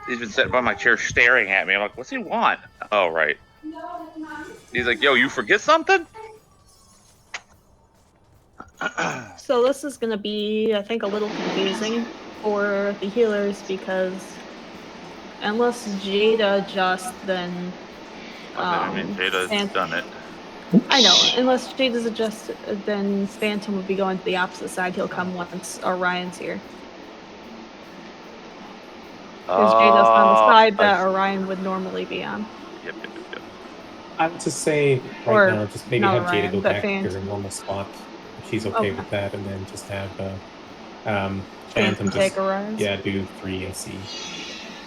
He's been sitting by my chair staring at me. I'm like, what's he want? Oh, right. He's like, yo, you forget something? So this is going to be, I think, a little confusing for the healers because unless Jade adjusts, then I mean, Jada's done it. I know. Unless Jade is adjusted, then Phantom would be going to the opposite side. He'll come once Orion's here. Because Jada's on the side that Orion would normally be on. Yep. I would just say right now, just maybe have Jada go back to her normal spot if she's okay with that, and then just have Phantom just take Orion's. do 3 and C.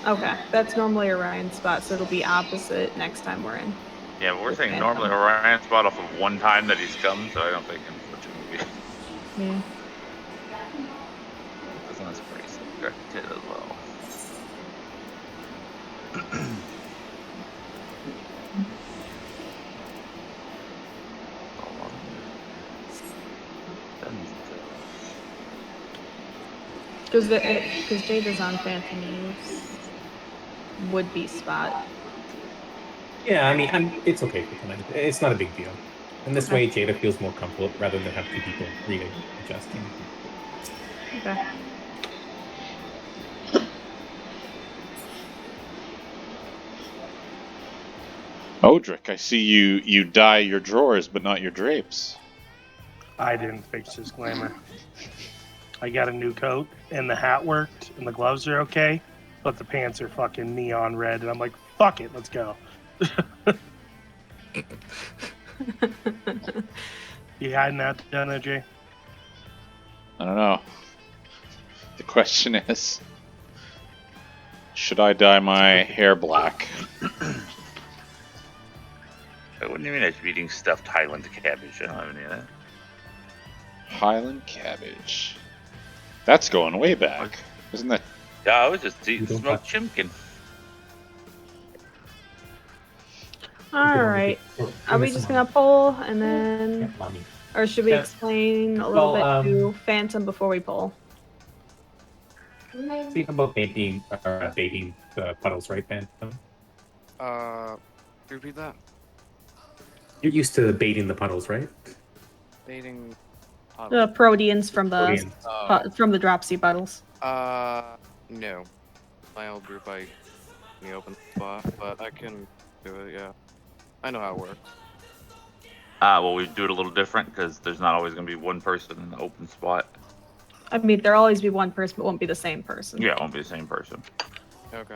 Okay, that's normally Orion's spot, so it'll be opposite next time we're in. Yeah, but we're saying normally Orion's spot off of one time that he's come, so I don't think unfortunately. Yeah. This one's pretty subjected as well. Because Jada's on Phantom Eve's would be spot. Yeah, I mean, it's okay for tonight. It's not a big deal. And this way, Jada feels more comfortable rather than have two people really adjusting. Okay. Odric, I see you dye your drawers, but not your drapes. I didn't fix this glamour. I got a new coat, and the hat worked, and the gloves are okay, but the pants are fucking neon red, and I'm like, fuck it, let's go. You hiding that down there, Jay? I don't know. The question is, should I dye my hair black? What do you mean I should be eating stuffed Highland cabbage? I don't have any of that. Highland cabbage. That's going way back. Isn't that? Yeah, I was just eating smoked chimkin. Alright. Are we just gonna pull and then... Or should we explain a little bit to Phantom before we pull? Speaking about baiting the puddles, right, Phantom? Repeat that? You're used to baiting the puddles, right? Baiting puddles. The Proteans from the dropsy bottles. No. My old group, I in the open spot, but I can do it, yeah. I know how it works. Well, we do it a little different because there's not always going to be one person in the open spot. I mean, there'll always be one person, but it won't be the same person. Yeah, it won't be the same person. Okay.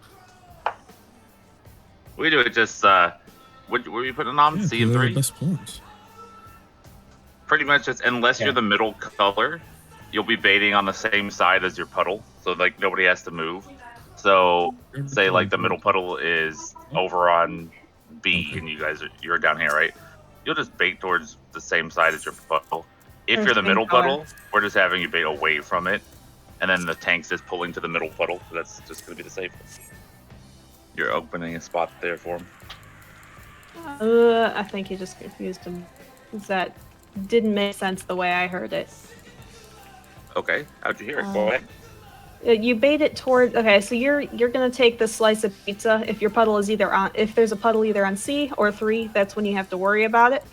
We do it just, what were you putting on? C and 3? Best points. Pretty much just, unless you're the middle color, you'll be baiting on the same side as your puddle. So, like, nobody has to move. So, say, like, the middle puddle is over on B, and you're down here, right? You'll just bait towards the same side as your puddle. If you're the middle puddle, we're just having you bait away from it, and then the tank's just pulling to the middle puddle. So that's just going to be the safe. You're opening a spot there for him. I think you just confused him. That didn't make sense the way I heard it. Okay, how'd you hear it? Go ahead. You bait it toward. Okay, so you're gonna take the slice of pizza. If your puddle is if there's a puddle either on C or 3, that's when you have to worry about it.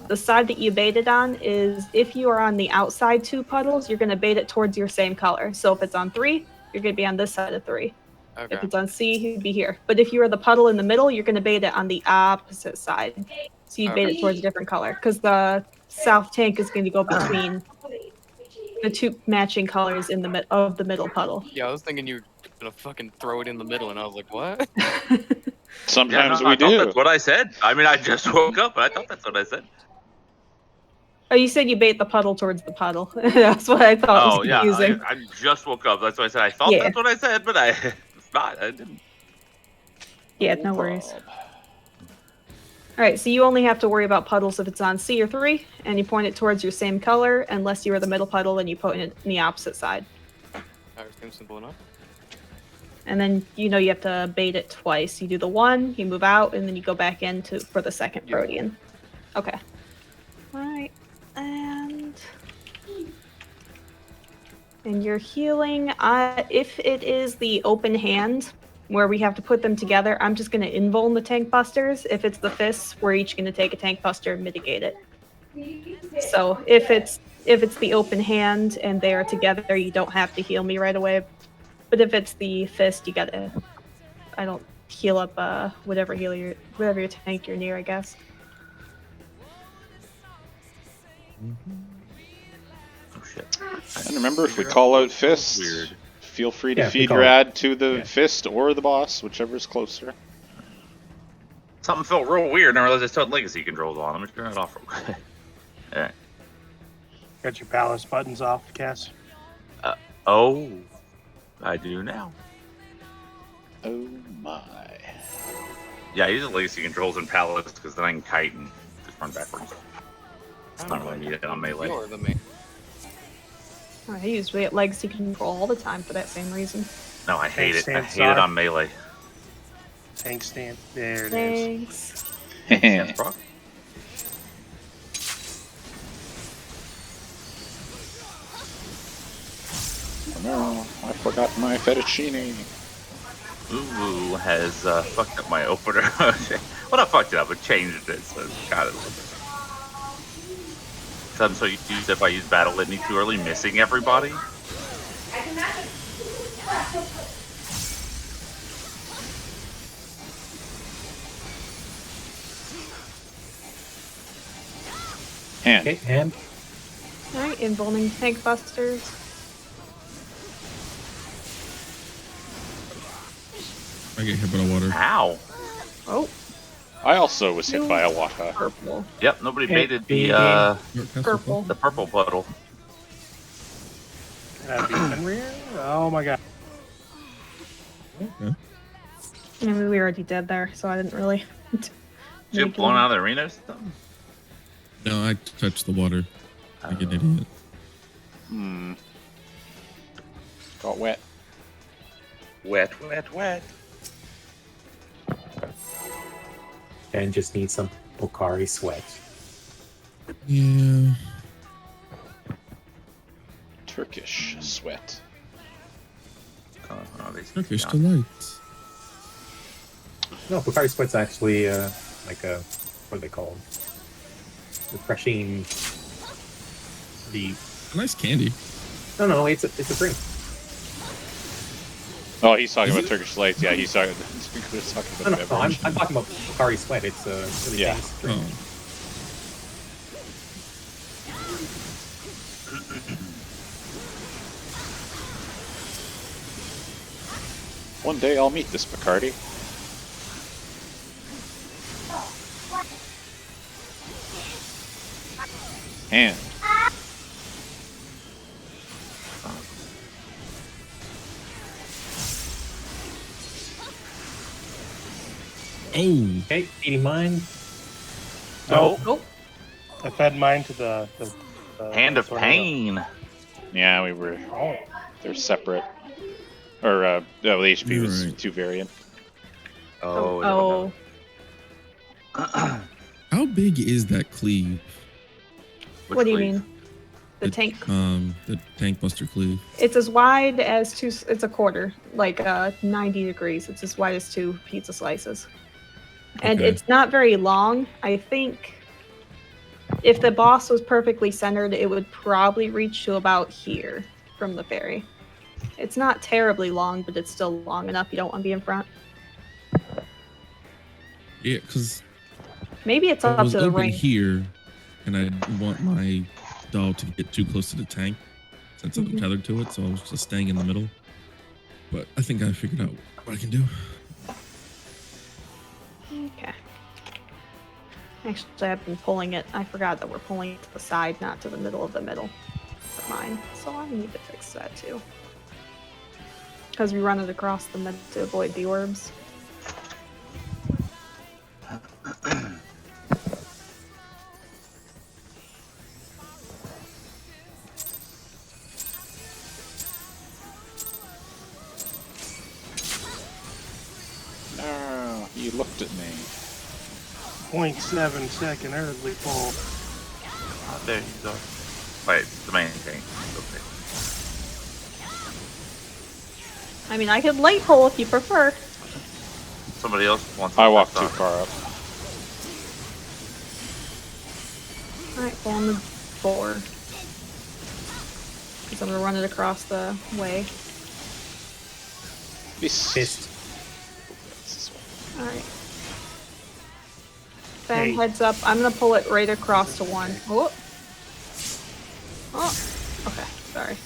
The side that you bait it on is if you are on the outside 2 puddles, you're gonna bait it towards your same color. So if it's on 3, you're gonna be on this side of 3. Okay. If it's on C, you'd be here. But if you are the puddle in the middle, you're gonna bait it on the opposite side. So you bait it towards a different color because the south tank is going to go between the 2 matching colors in of the middle puddle. Yeah, I was thinking you were gonna fucking throw it in the middle, and I was like, what? Sometimes we I do. thought that's what I said. I mean, I just woke up, but I thought that's what I said. Oh, you said you bait the puddle towards the puddle. That's what I thought was confusing. Yeah, I just woke up. That's why I said I thought that's what I said, but it's not. I didn't. Yeah, no worries. Alright, so you only have to worry about puddles if it's on C or 3, and you point it towards your same color, unless you are the middle puddle and you point it in the opposite side. Alright, seems simple enough. And then, you have to bait it twice. You do the 1, you move out, and then you go back in for the second Protean. Okay. Alright, and you're healing. If it is the open hand, where we have to put them together, I'm just going to invuln the tank busters. If it's the fists, we're each going to take a tank buster and mitigate it. So if it's the open hand and they are together, you don't have to heal me right away. But if it's the fist, you gotta. I don't heal up whatever your tank you're near, I guess. Oh shit! And remember, if we call out fist, Weird. feel free to feed your ad to the fist or the boss, whichever is closer. Something felt real weird, and I realized I still had legacy controls on. Let me turn it off real quick. Alright. Got your palace buttons off, Cass? Oh, I do now. Oh my. Yeah, I use the legacy controls in Palace because then I can kite and just run backwards. It's not really needed on melee. You're the main. I use legacy control all the time for that same reason. No, I hate it. I Thanks, hate it on melee. Tank stand. There it is. Thanks. Yes, bro. No, I forgot my fettuccine. Ooh has fucked up my opener. Well, not fucked it up, but changed it. So it's got it a little bit. So I'm so used if I use Battle Litany too early, missing everybody. Hand. Okay, hand. Alright, invulning tank busters. I get hit by the water. Ow. Oh, I also was hit by a waka. purple. Yep, nobody Okay, baited big the Purple. purple puddle. Be in rear? Oh my god. Okay. I mean, we were already dead there, so I didn't really. Did you get blown out of the arena or something? No, I touched the water. Like an idiot. Got wet. Wet. And just need some Pocari sweat. Yeah. Turkish sweat. Turkish delight. No, Pocari sweat's actually like a, what are they called? Refreshing. Nice candy. No, it's a drink. Oh, he's talking about Turkish delights. Yeah, he's talking. He's talking about No, beverage. I'm talking about Pocari sweat. It's a really Yeah. famous drink. Oh. One day I'll meet this Bacardi. And Oh. Okay, eating mine. Nope. I fed mine to the Hand of tornado. Pain. yeah, we were. Oh. They're separate. Or the HP was Right. too variant. Oh. How big is that cleave? What do you mean? The tank. The tank buster cleave. It's as wide as two. It's a quarter, like 90 degrees. It's as wide as 2 pizza slices, and Okay. it's not very long. I think if the boss was perfectly centered, it would probably reach to about here from the ferry. It's not terribly long, but it's still long enough. You don't want to be in front. Yeah, because Maybe it's I up was to the open ring. here, and I didn't want my dog to get too close to the tank since I'm tethered to it, so I was just staying in the middle. But I think I figured out what I can do. Okay. Actually, I've been pulling it. I forgot that we're pulling it to the side, not to the middle of the middle for mine. So I need to fix that too. Because we run it across the middle to avoid the orbs. No, he looked at me. 0.7 second early pull. Oh, there you go. Wait, it's the main thing. Okay. I mean, I could light pull if you prefer. Somebody else wants to I walked too far up. Alright, go on the board. Because I'm gonna run it across the way. Fist. Alright. Then heads up. I'm gonna pull it right across to one. Oh. Oh. Okay. Sorry.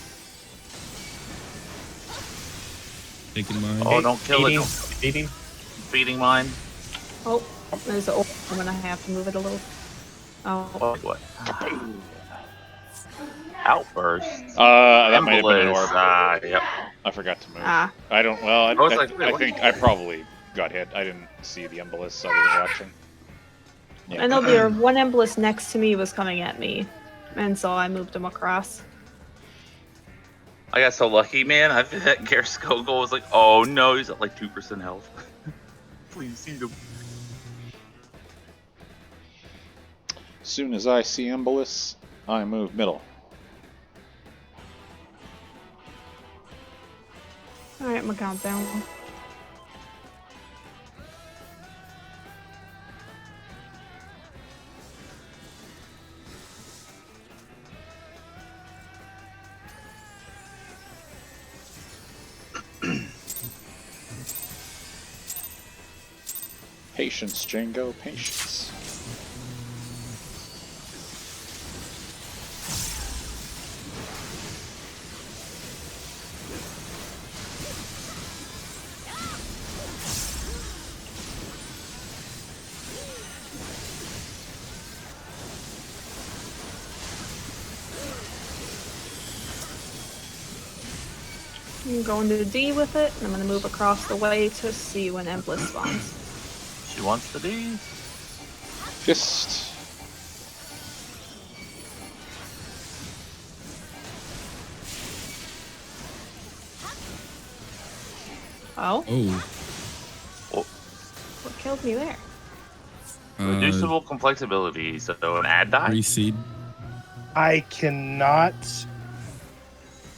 Taking mine. Oh, don't kill it. Feeding. Feeding mine. Oh, there's an. I'm gonna have to move it a little. Oh. What? Outburst. That might have been an orb. Yep. I forgot to move. Ah. I don't. Well, I was like, wait, I what? think I probably got hit. I didn't see the embolus. I wasn't watching. Yeah. I know there one embolus next to me was coming at me, and so I moved him across. I got so lucky, man. I bet Garskogel was like, oh no, he's at like 2% health. Please eat him. As soon as I see embolus, I move middle. Alright, my countdown. Patience, Django, patience. I'm going to D with it, and I'm going to move across the way to see when embolus spawns. She wants the D. Fist. Oh? Oh. What killed me there? Reducible complex ability, so an add die? Reseed. I cannot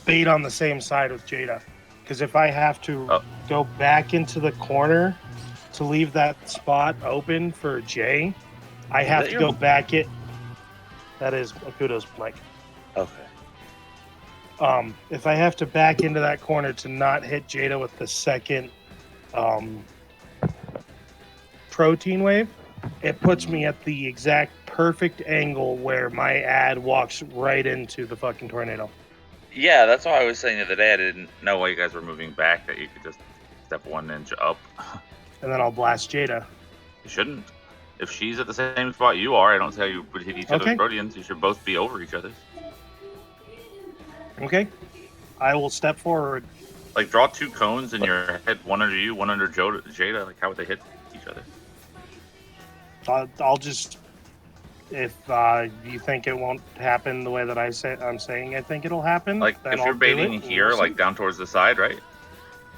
bait on the same side with Jada. Because if I have to go back into the corner to leave that spot open for Jay, I have to go back it. That is kudos, Mike. Okay. If I have to back into that corner to not hit Jada with the second protein wave, it puts me at the exact perfect angle where my ad walks right into the fucking tornado. Yeah, that's why I was saying the other day I didn't know why you guys were moving back, that you could just step 1 inch up. And then I'll blast Jada. You shouldn't. If she's at the same spot you are, I don't see how you would hit each other's proteins. You should both be over each other's. Okay. I will step forward. Like, draw 2 cones in your head, one under you, one under Jada. Like, how would they hit each other? I'll just... If you think it won't happen the way that I'm saying I think it'll happen, like then if you're I'll baiting do it, here, like down towards the side, right?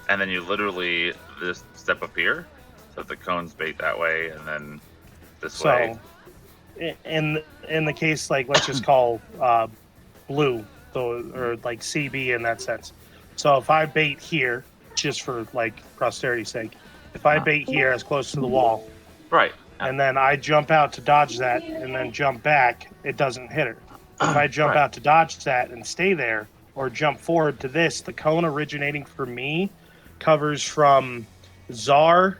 And then you literally just step up here, so the cones bait that way, and then this way. In the case, like let's just call blue, or like CB in that sense. So if I bait here, just for like posterity's sake, if I bait here as close to the wall, right, and then I jump out to dodge that, and then jump back, it doesn't hit her. If I jump out to dodge that and stay there, or jump forward to this, the cone originating for me covers from Czar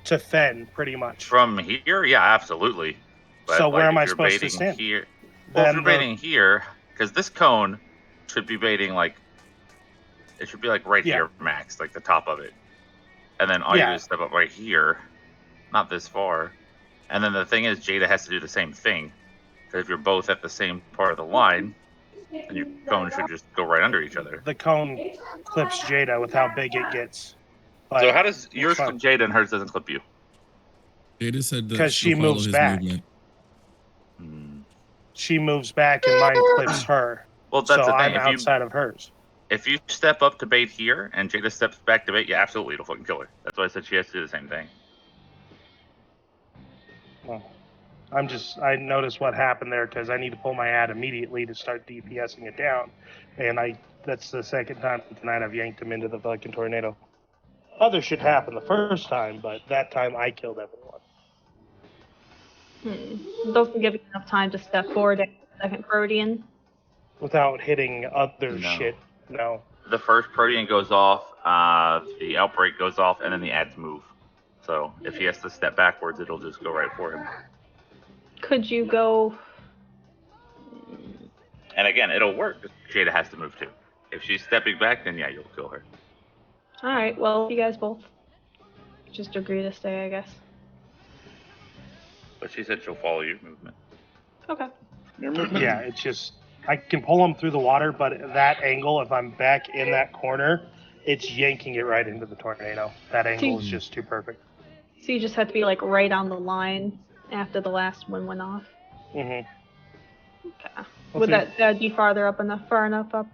to Fen, pretty much. From here, yeah, absolutely. But so like, where am I supposed to stand? Here, well, if you're baiting here, because this cone should be baiting like, it should be like right here, max, like the top of it, and then all you do is step up right here, not this far. And then the thing is, Jada has to do the same thing. Because if you're both at the same part of the line, then your cone should just go right under each other. The cone clips Jada with how big it gets. But so how does yours clip Jada and hers doesn't clip you? Jada said that because she moves back. She moves back and mine clips her. Well, that's so the thing. I'm outside of hers. If you step up to bait here and Jada steps back to bait, yeah, absolutely, it'll fucking kill her. That's why I said she has to do the same thing. Well, I noticed what happened there because I need to pull my ad immediately to start DPSing it down. And that's the second time tonight I've yanked him into the fucking tornado. other shit happened the first time, but that time I killed everyone. Doesn't give you enough time to step forward and second Protean. Without hitting other shit, no. The first Protean goes off, the outbreak goes off, and then the ads move. So if he has to step backwards, it'll just go right for him. Could you go... And again, it'll work. Jada has to move too. If she's stepping back, then yeah, you'll kill her. Alright, well, you guys both just agree to stay, I guess. But she said she'll follow your movement. Okay. Yeah, it's just... I can pull them through the water, but at that angle, if I'm back in that corner, it's yanking it right into the tornado. That angle is just too perfect. So you just have to be, like, right on the line after the last one went off? Mm-hmm. Okay. Would that be far enough up?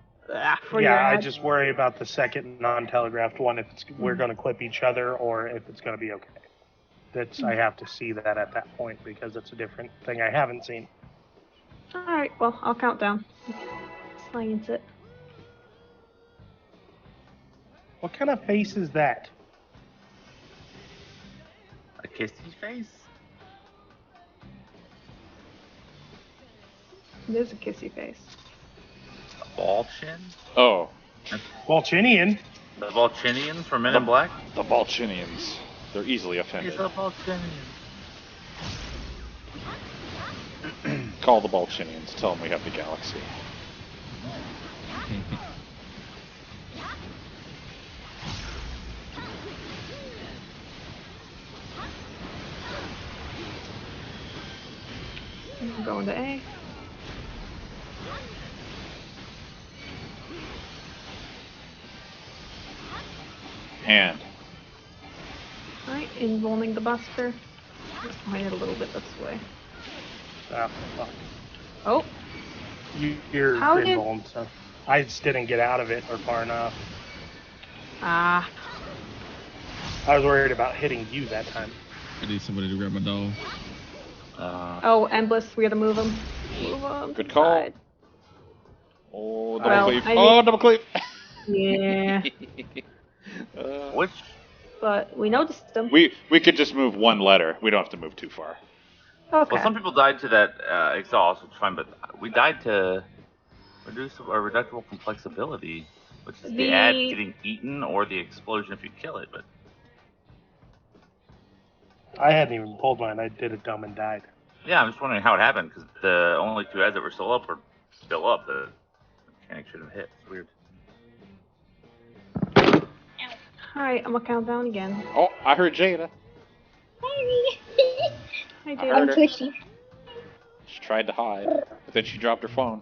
For your I head? just worry about the second non-telegraphed one, if we're going to clip each other or if it's going to be okay. I have to see that at that point because it's a different thing I haven't seen. Alright, well, I'll count down. Science it. What kind of face is that? A kissy face? It is a kissy face. A ball chin? Oh. Balchinian? The Volchinians from Men in Black? The Balchinians. They're easily offended. He's a Volchinian. Call the Balchinians. Tell them we have the galaxy. I'm going to A. Hand. Alright, involving the Buster. Just behind it a little bit this way. Ah, fuck. Oh. You're involved, so I just didn't get out of it or far enough. Ah. I was worried about hitting you that time. I need somebody to grab my doll. Oh, Endless, we gotta move him. Move him. Good call. Side. Oh, double cleave. Double cleave. Yeah. Which? But we noticed them. We could just move one letter. We don't have to move too far. Okay. Well, some people died to that exhaust, which is fine, but we died to reducible complexability, which is the ad getting eaten or the explosion if you kill it. But I hadn't even pulled mine. I did a dumb and died. yeah, I'm just wondering how it happened, because the only two ads that were still up were still up. The mechanic shouldn't have hit. It's weird. Alright, I'm gonna count down again. Oh, I heard Jada. Hi, Jada. I'm pushy. She tried to hide, but then she dropped her phone.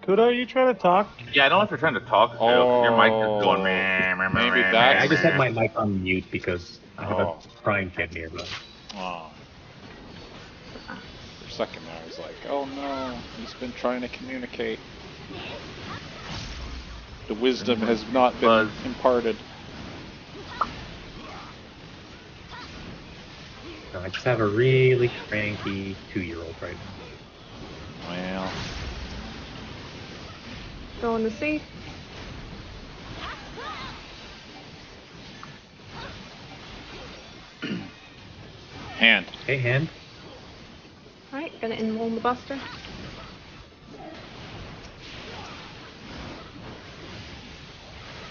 Kudo, are you trying to talk? Yeah, I don't know if you're trying to talk. Oh, your mic is going. Maybe I just had my mic on mute because I have a crying kid nearby. Oh. For a second there, I was like, oh no, he's been trying to communicate. The wisdom has not been imparted. No, I just have a really cranky 2-year-old right now. Well. Going to C. Hand. Hey, hand. Alright, gonna involve the Buster.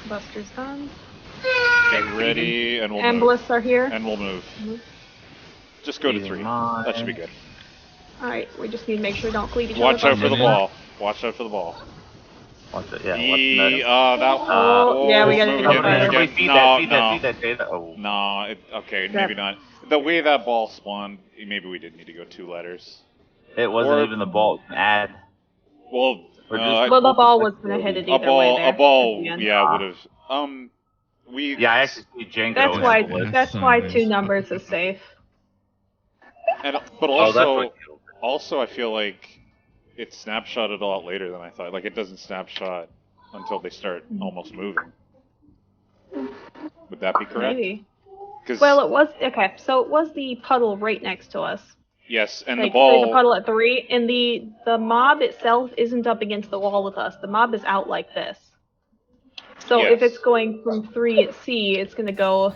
Buster's done. Get ready, and we'll and move. Bliss are here. And we'll move. Just go to 3. That should be good. Alright, we just need to make sure we don't cleave each Watch other. out for the ball. Watch out for the ball. Watch it, yeah. Yeah, we gotta do that better. Feed that data. Oh. No, okay, maybe not. The way that ball spawned, maybe we did need to go 2 letters. It wasn't even the ball, it was an ad. Well, well, the ball was gonna hit it either way there. A ball, yeah, would have. Yeah, I actually see Django. That's why 2 numbers is safe. But also, I feel like it snapshotted a lot later than I thought. Like, it doesn't snapshot until they start almost moving. Would that be correct? Maybe. Well, it was okay. So it was the puddle right next to us. Yes, and like, the ball. The puddle at 3, and the mob itself isn't up against the wall with us. The mob is out like this. So if it's going from 3 at C, it's going to go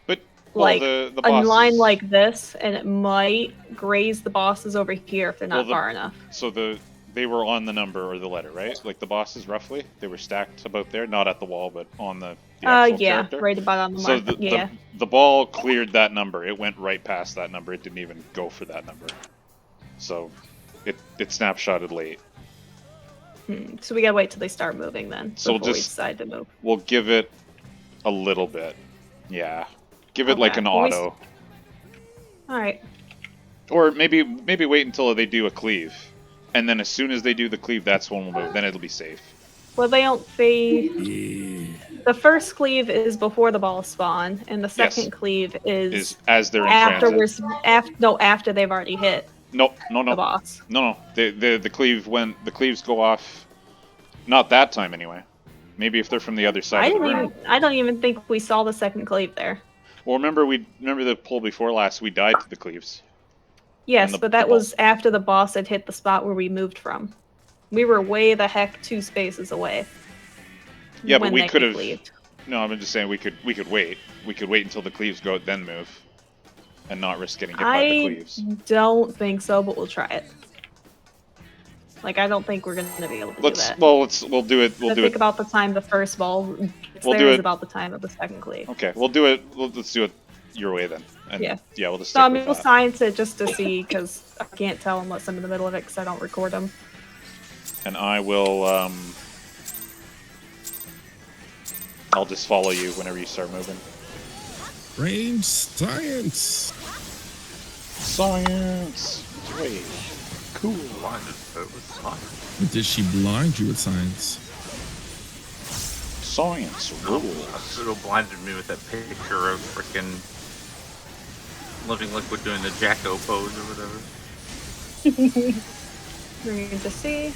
but like the a bosses, line like this, and it might graze the bosses over here if they're not far enough. So they were on the number or the letter, right? Like the bosses, roughly, they were stacked about there, not at the wall, but on the actual character. Right about on the So mark. the ball cleared that number. It went right past that number. It didn't even go for that number. So it snapshotted late. So we gotta wait till they start moving then. So before we decide to move. We'll give it a little bit. Yeah, give it like an auto. All right. Or maybe wait until they do a cleave, and then as soon as they do the cleave, that's when we'll move. Then it'll be safe. Well, the first cleave is before the balls spawn, and the second cleave is as they're afterwards. After they've already hit. No. The boss. No. The cleave when the cleaves go off. Not that time anyway. Maybe if they're from the other side of the room. I don't even think we saw the second cleave there. Well, remember the pull before last. We died to the cleaves. Yes, but that was after the boss had hit the spot where we moved from. We were way the heck 2 spaces away. Yeah, but we could have. No, I'm just saying we could wait. We could wait until the cleaves go, then move, and not risk getting hit by the cleaves. I don't think so, but we'll try it. Like, I don't think we're gonna be able to do that. We'll do it. We'll do it. Think about the time the first ball gets we'll there do is it. about the time of the second cleave. Okay, we'll do it. Let's do it your way then. And yeah, we'll just. So we'll science it just to see, because I can't tell unless I'm in the middle of it, because I don't record them. And I will. I'll just follow you whenever you start moving. Range science. Science. Wait. Cool. But did she blind you with science? Science rules. Pseudo blinded me with that picture of frickin' Living Liquid doing the Jacko pose or whatever. We're going to see.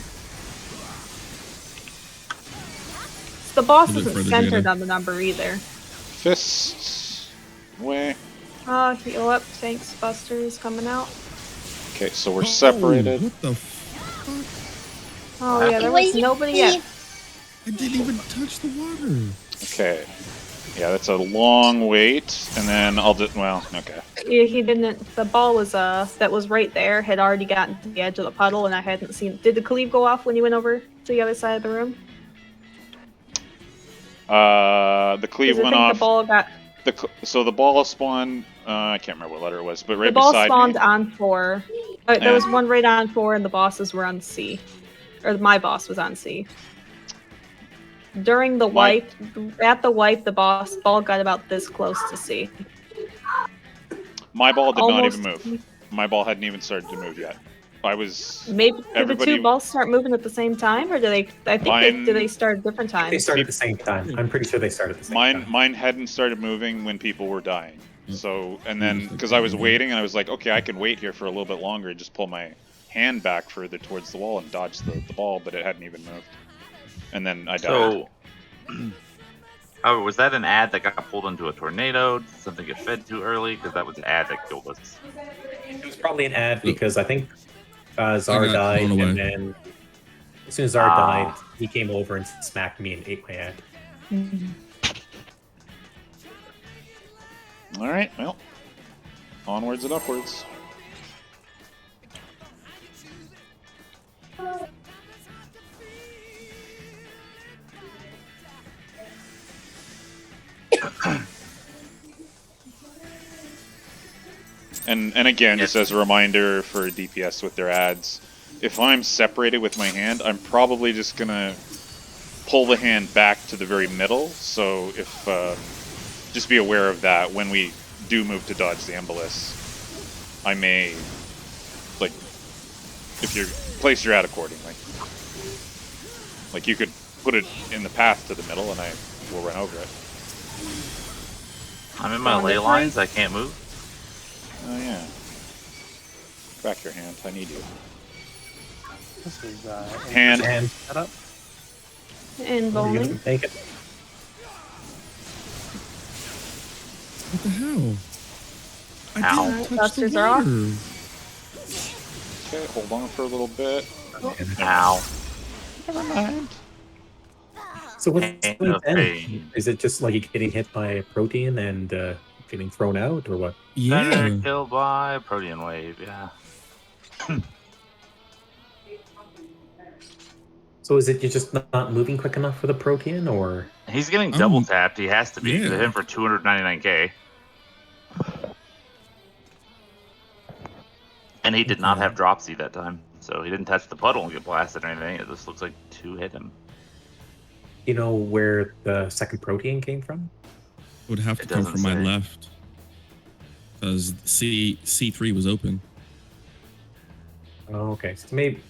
The boss isn't centered on the number either. Fists. Way. Heal up. Thanks, Buster's coming out. Okay, so we're separated. What the fuck? Oh yeah, there was nobody yet. I didn't even touch the water. Okay. Yeah, that's a long wait, and then I'll do. Well, okay. Yeah, he didn't. The ball was that was right there had already gotten to the edge of the puddle, and I hadn't seen. Did the cleave go off when you went over to the other side of the room? The cleave went off. The ball got. So the ball spawned. I can't remember what letter it was, but right beside me. The ball beside spawned me. on 4. There was one right on 4, and the bosses were on C, or my boss was on C. During the wipe, the ball got about this close to C. My ball did not even move. My ball hadn't even started to move yet. I was. Maybe did the 2 balls start moving at the same time, or do they? I think they start at different times. They started at the same time. I'm pretty sure they started at the same time. Mine hadn't started moving when people were dying. So, and then because I was waiting, and I was like, okay, I can wait here for a little bit longer and just pull my hand back further towards the wall and dodge the ball, but it hadn't even moved. And then I died. So, was that an ad that got pulled into a tornado? Did something get fed too early? Because that was an ad that killed us. It was probably an ad because I think Zar died, and then as soon as Zar died, he came over and smacked me and ate my ad. All right, well, onwards and upwards. And again, just as a reminder for DPS with their ads, if I'm separated with my hand, I'm probably just gonna pull the hand back to the very middle. So if just be aware of that when we do move to dodge the Embolus. I may, like, if you place your ad accordingly. Like, you could put it in the path to the middle and I will run over it. I'm in my ley lines, I can't move. Oh yeah. Back your hand, I need you. This is hand. Set up. And bowling. Take it. What the hell? I didn't touch Busters the are off. water. Okay, hold on for a little bit. Ow. Never mind. So what's Pain the of then? pain. Is it just like getting hit by a protein and getting thrown out, or what? Yeah. Killed by a protein wave. Yeah. So is it you're just not moving quick enough for the protein, or? He's getting double tapped. He has to be. Yeah. They hit him for 299k. And he did not Okay. have dropsy that time, so he didn't touch the puddle and get blasted or anything. It just looks like 2 hit him. You know where the second protein came from? Would have to It come doesn't from my say. left. Because C3 was open. Oh, okay. So maybe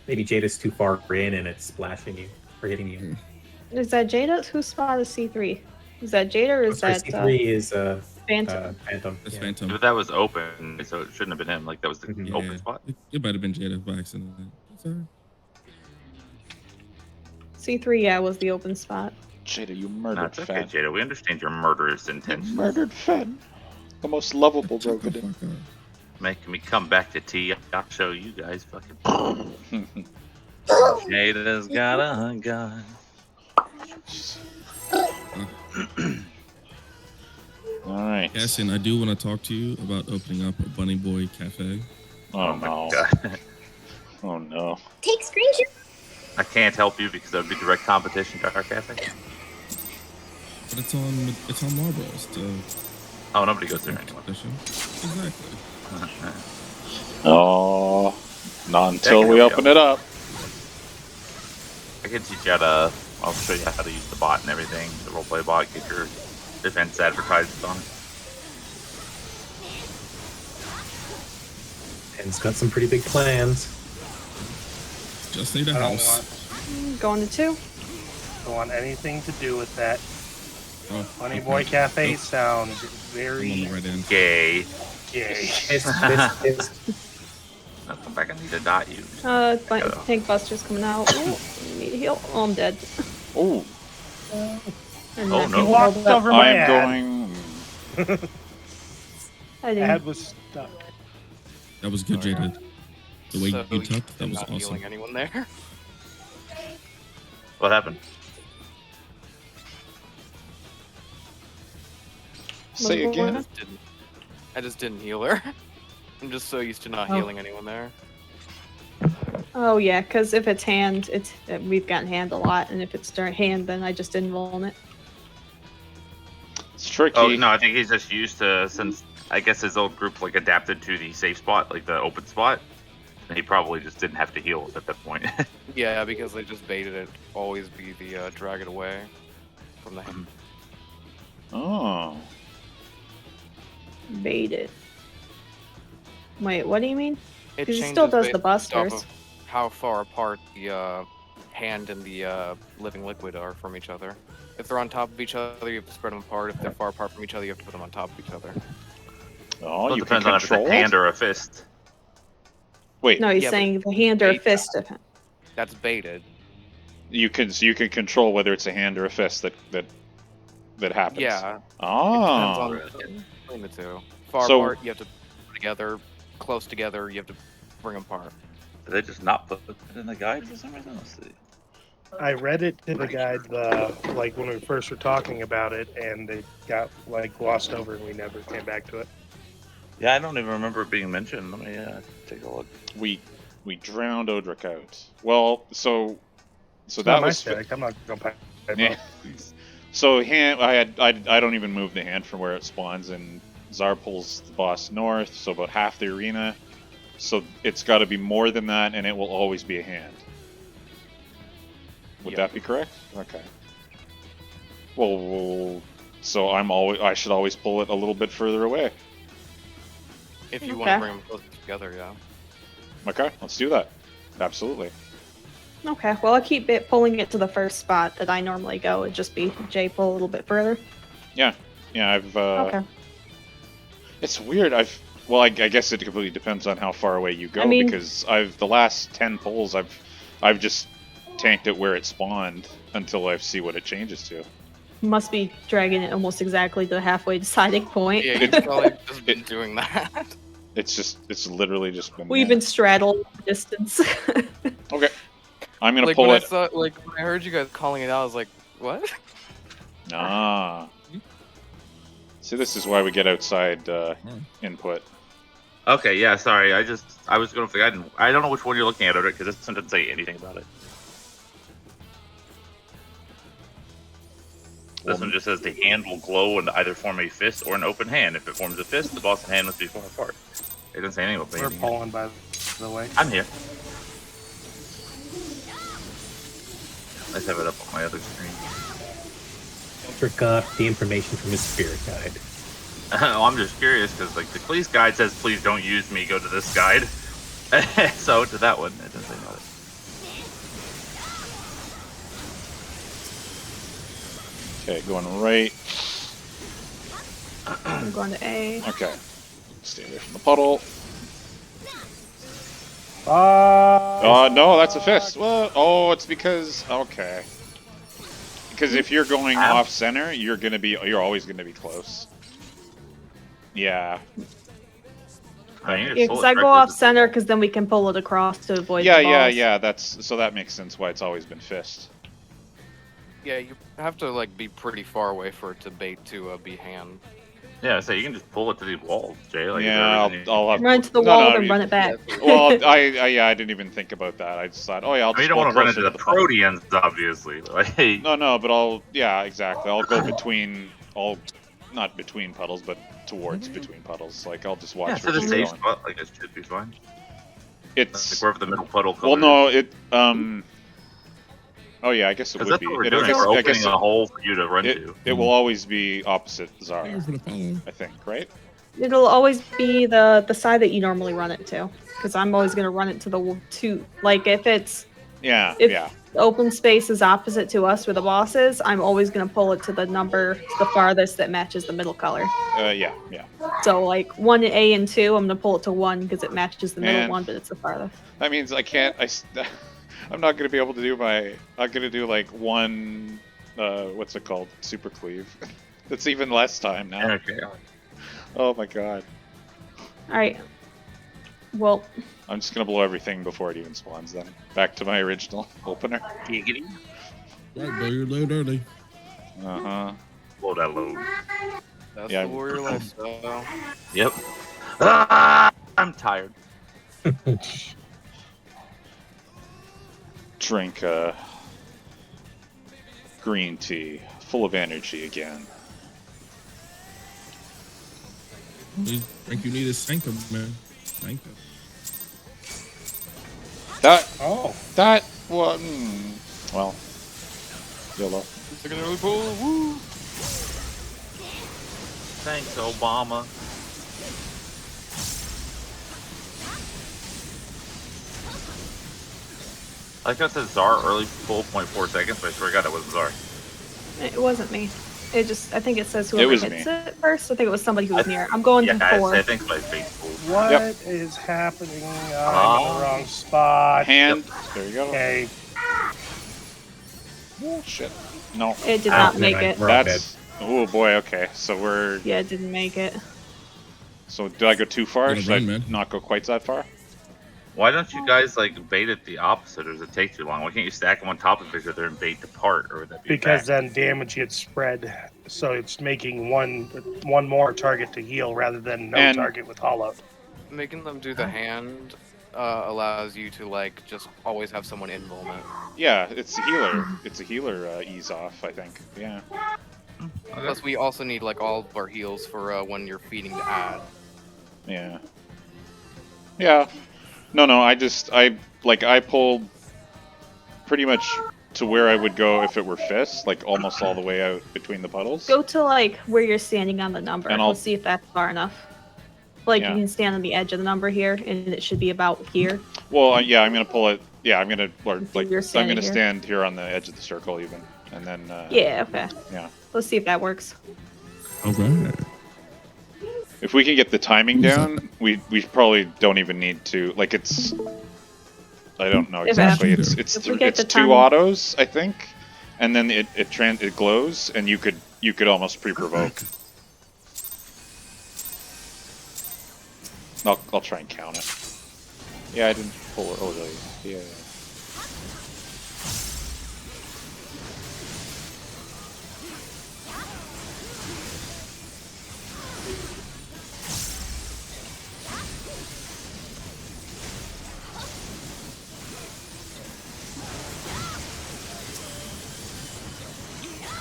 Jada's too far in and it's splashing you or hitting you. Is that Jada? Whose spot is C3? Is that Jada or is that C3 is Phantom? Phantom. That's Yeah. Phantom. But that was open, so it shouldn't have been him. Like, that was the Mhm. open spot. It might have been Jada by accident. Sorry. C3, yeah, was the open spot. Jada, you No, murdered it's okay, Fed. Jada. We understand your murderous You intentions. murdered Fed. The most lovable Shut the Rogan. fuck up. Making me come back to T. I'll show you guys fucking. Jada's got a gun. Alright. Cassian, I do want to talk to you about opening up a Bunny Boy Cafe. Oh, my no. god. Oh no. Take screenshot. I can't help you because that would be direct competition to our cafe. But it's on Marlboro's. Oh, nobody goes there anymore. Exactly. Oh, not until can we help open you. it up. I can teach you how to. I'll show you how to use the bot and everything. The roleplay bot. Get your defense advertised on it. And it's got some pretty big plans. Just need a I don't house. want, Going to 2. don't want anything to do with that. Oh, Bunny okay. Boy Cafe Nope. sounds I'm on very the right end. Gay. gay. Now come back. I need to dot you. Tank Buster's coming out. Ooh, need a heal. Oh, I'm dead. Oh, And Oh, that no. heal Walked held up. over my I'm ad. going. I didn't. Ad was stuck. That was good, Jada. The way So you tucked, that you're was not awesome. healing anyone there? What happened? Say What- again. I just didn't heal her. I'm just so used to not Oh. healing anyone there. Oh yeah, because if it's hand, we've gotten hand a lot, and if it's during hand, then I just didn't roll it. It's tricky. Oh no, I think he's just used to, since I guess his old group like adapted to the safe spot, like the open spot. And he probably just didn't have to heal at that point. Yeah, because they just baited it. Always be the drag it away from the hand. Oh. Baited. Wait, what do you mean? It Because it changes still does based the busters. off of how far apart the hand and the living liquid are from each other. If they're on top of each other, you have to spread them apart. If they're far apart from each other, you have to put them on top of each other. Oh, Well, it you can depends on if it's a control hand it? or a fist. Wait, No, he's Yeah, but saying the hand or bait fist that. of him. That's baited. you can control whether it's a hand or a fist that happens. Yeah. It Oh. depends on between the two. Far So- apart, you have to put together. Close together, you have to bring them apart. Did they just not put it in the guide for some reason? Let's see. I read it to the guide like when we first were talking about it, and it got like glossed over, and we never came back to it. Yeah, I don't even remember it being mentioned. Let me take a look. We drowned Odric out. Well, so It's that not my was static. I'm not gonna pay. Yeah. So hand, I don't even move the hand from where it spawns, and Zar pulls the boss north, so about half the arena. So it's got to be more than that, and it will always be a hand. Would Yep. that be correct? Okay. Well, so I should always pull it a little bit further away. If you want Okay. to bring them close together, yeah. Okay, let's do that. Absolutely. Okay, well, I'll keep pulling it to the first spot that I normally go. It'd just be Jay pull a little bit further. Yeah, I've. Okay. It's weird. Well, I guess it completely depends on how far away you go, I mean- because the last 10 pulls I've just tanked it where it spawned until I see what it changes to. Must be dragging it almost exactly to the halhalfway deciding point. Yeah, you've probably just been doing that. It's literally just been. We've been straddled distance. Okay. I'm gonna Like pull when it. I saw, like when I heard you guys calling it out, I was like, What? Ah. See, this is why we get outside input. Okay, yeah, sorry. I was going to think I don't know which one you're looking at, because this one didn't say anything about it. This one just says the hand will glow and either form a fist or an open hand. If it forms a fist, the boss and hand must be far apart. It doesn't say anything about We're pulling, by the way. I'm here. Let's have it up on my other screen. Forgot the information from his spirit guide. Oh, I'm just curious because like the police guide says, "Please don't use me. Go to this guide." So to that one, it doesn't say about it. Okay, going right. I'm going to A. Okay. Stay away from the puddle. No, that's a fist. What? Oh, it's because okay. Because if you're going off center, you're always gonna be close. Yeah. Yeah, because I go off center because then we can pull it across to avoid the balls. Yeah. That makes sense why it's always been fist. Yeah, you have to like be pretty far away for it to bait to be hand. Yeah, so you can just pull it to these walls, Jay. Like, yeah, I'll have run to the wall and run it back. Well, I didn't even think about that. I just thought, oh yeah, I'll just. You don't want to run into the Proteans, obviously. Like, no, but exactly. I'll go between not between puddles, but towards between puddles. Like I'll just watch. Yeah, so the safe spot, like it should be fine. It's like wherever the middle puddle. Well, no, Oh yeah, I guess it would be. We're opening a hole for you to run to. It will always be opposite Zara, I think, right? It'll always be the side that you normally run it to, because I'm always going to run it to the like if it's the open space is opposite to us where the boss is, I'm always going to pull it to the farthest that matches the middle color. Yeah. So like 1A and 2, I'm going to pull it to 1 because it matches the middle one, but it's the farthest. That means I can't. I'm not going to be able to do I'm going to do like one, what's it called? Super cleave. That's even less time now. Okay. Oh my god. Alright. Well. I'm just going to blow everything before it even spawns then. Back to my original opener. Giggity. Right, blow your load early. Uh-huh. Blow that load. That's the warrior lifestyle. Yep. Ah, I'm tired. Drink green tea, full of energy again. I think you need a Sanka, man. Sanka. Well, YOLO. Thanks, Obama. I like how it says Czar early full 0.4 seconds, but I swear to God it wasn't Czar. It wasn't me. I think it says whoever hits it first. I think it was somebody who was near. I'm going to 4. I think my face pulled. What is happening? I'm in the wrong spot. Hand. There you go. Okay. Oh, shit. No. It did not make it. That's... Oh, boy, okay. So we're... Yeah, it didn't make it. So did I go too far? Should I not go quite that far? Why don't you guys like bait it the opposite, or does it take too long? Why can't you stack them on top of each other and bait apart, or would that be because then damage gets spread, so it's making one more target to heal rather than no target with hollow. Making them do the hand allows you to like just always have someone invulnerable. Yeah, it's a healer. It's a healer ease off, I think. Yeah. Plus, we also need like all of our heals for when you're feeding the ad. Yeah. Yeah. No, I pulled pretty much to where I would go if it were fists, like almost all the way out between the puddles. Go to like where you're standing on the number. And we'll see if that's far enough. Like you can stand on the edge of the number here, and it should be about here. Well, yeah, I'm gonna pull it. Yeah, I'm gonna stand here on the edge of the circle even, and then. Yeah. Okay. Yeah. Let's see if that works. Okay. If we can get the timing down, we probably don't even need to. Like it's. I don't know exactly. It's 2 autos, I think, and then it glows, and you could almost pre-provoke. I'll try and count it. Yeah, I didn't pull it. Oh, really? Yeah.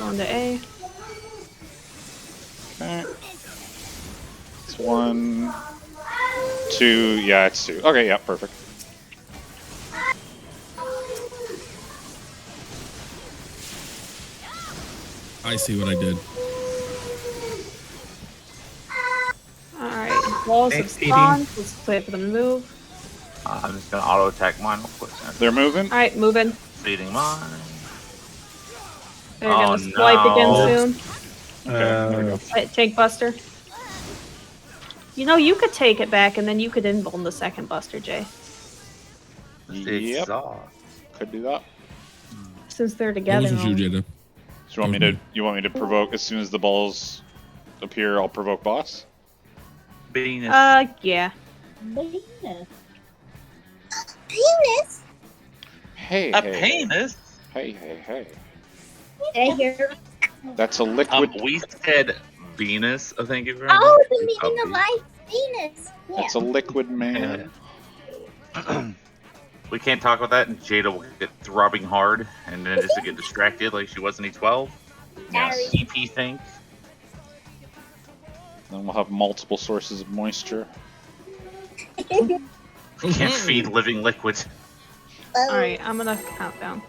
Going to A. Okay. It's 1, 2. Yeah, it's 2. Okay, yeah, perfect. I see what I did. Alright, walls have spawned. Let's wait for them to move. I'm just gonna auto attack mine real quick. They're moving. Alright, moving. Feeding mine. They're gonna swipe again soon. Okay. Take Buster. You know, you could take it back and then you could invuln the second Buster, Jay. Yep. Could do that. Since they're What together. was you, Jada? So you want me to provoke as soon as the balls appear? I'll provoke boss. Penis. Yeah. Penis. Hey, A hey, penis? Hey. Did I hear? That's a liquid. We said Venus. Oh, thank you very much. Oh, the meaning of life, penis. Yeah. It's a liquid man. We can't talk about that, and Jada will get throbbing hard, and then just to get distracted like she was in E12. Sorry. EP thing. Then we'll have multiple sources of moisture. We can't feed living liquids. Alright, I'm gonna count down.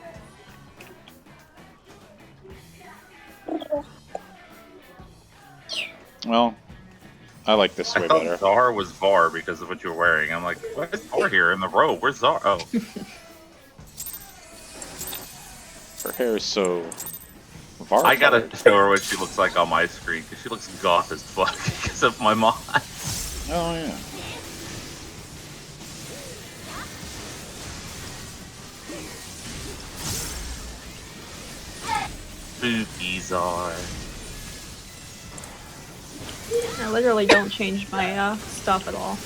Well, I like this way I thought better. Zar was Var because of what you were wearing. I'm like, why is Var here in the robe? Where's Zar? Oh. Her hair is so. I gotta show her what she looks like on my screen, because she looks goth as fuck because of my mod. Oh, yeah. Spooky Zar. I literally don't change my stuff at all.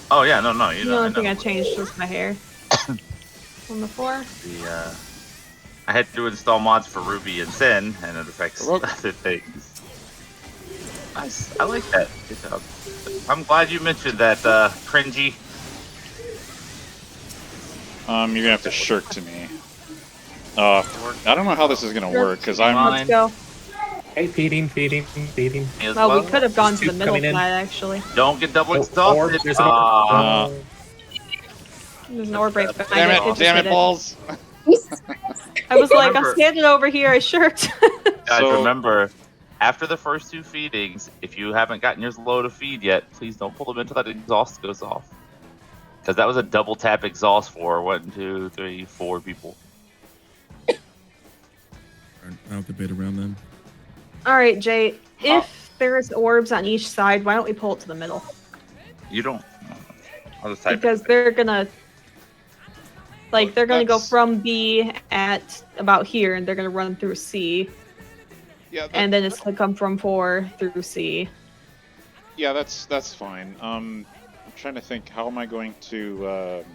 Oh, yeah, no, you The know. only thing I changed was my hair. On the floor. I had to install mods for Ruby and Sin, and it affects other things. Nice. I like that. Good job. I'm glad you mentioned that, cringy. You're gonna have to shirk to me. I don't know how this is gonna work, because I'm... Let's go. Hey, feeding. Well, we could have gone to the middle side, actually. Don't get double exhausted. There's an orb right behind Damn it, balls! I was like, I'm standing over here, I shirked. Guys, remember, after the first 2 feedings, if you haven't gotten yours low to feed yet, please don't pull them until that exhaust goes off. Because that was a double tap exhaust for 1, 2, 3, 4 people. I'll debate around them. Alright, Jay, if there's orbs on each side, why don't we pull it to the middle? You don't. I'll just type because they're gonna. Like, they're gonna go from B at about here, and they're gonna run through C. Yeah. And then it's gonna come from 4 through C. Yeah, that's fine. I'm trying to think, how am I going to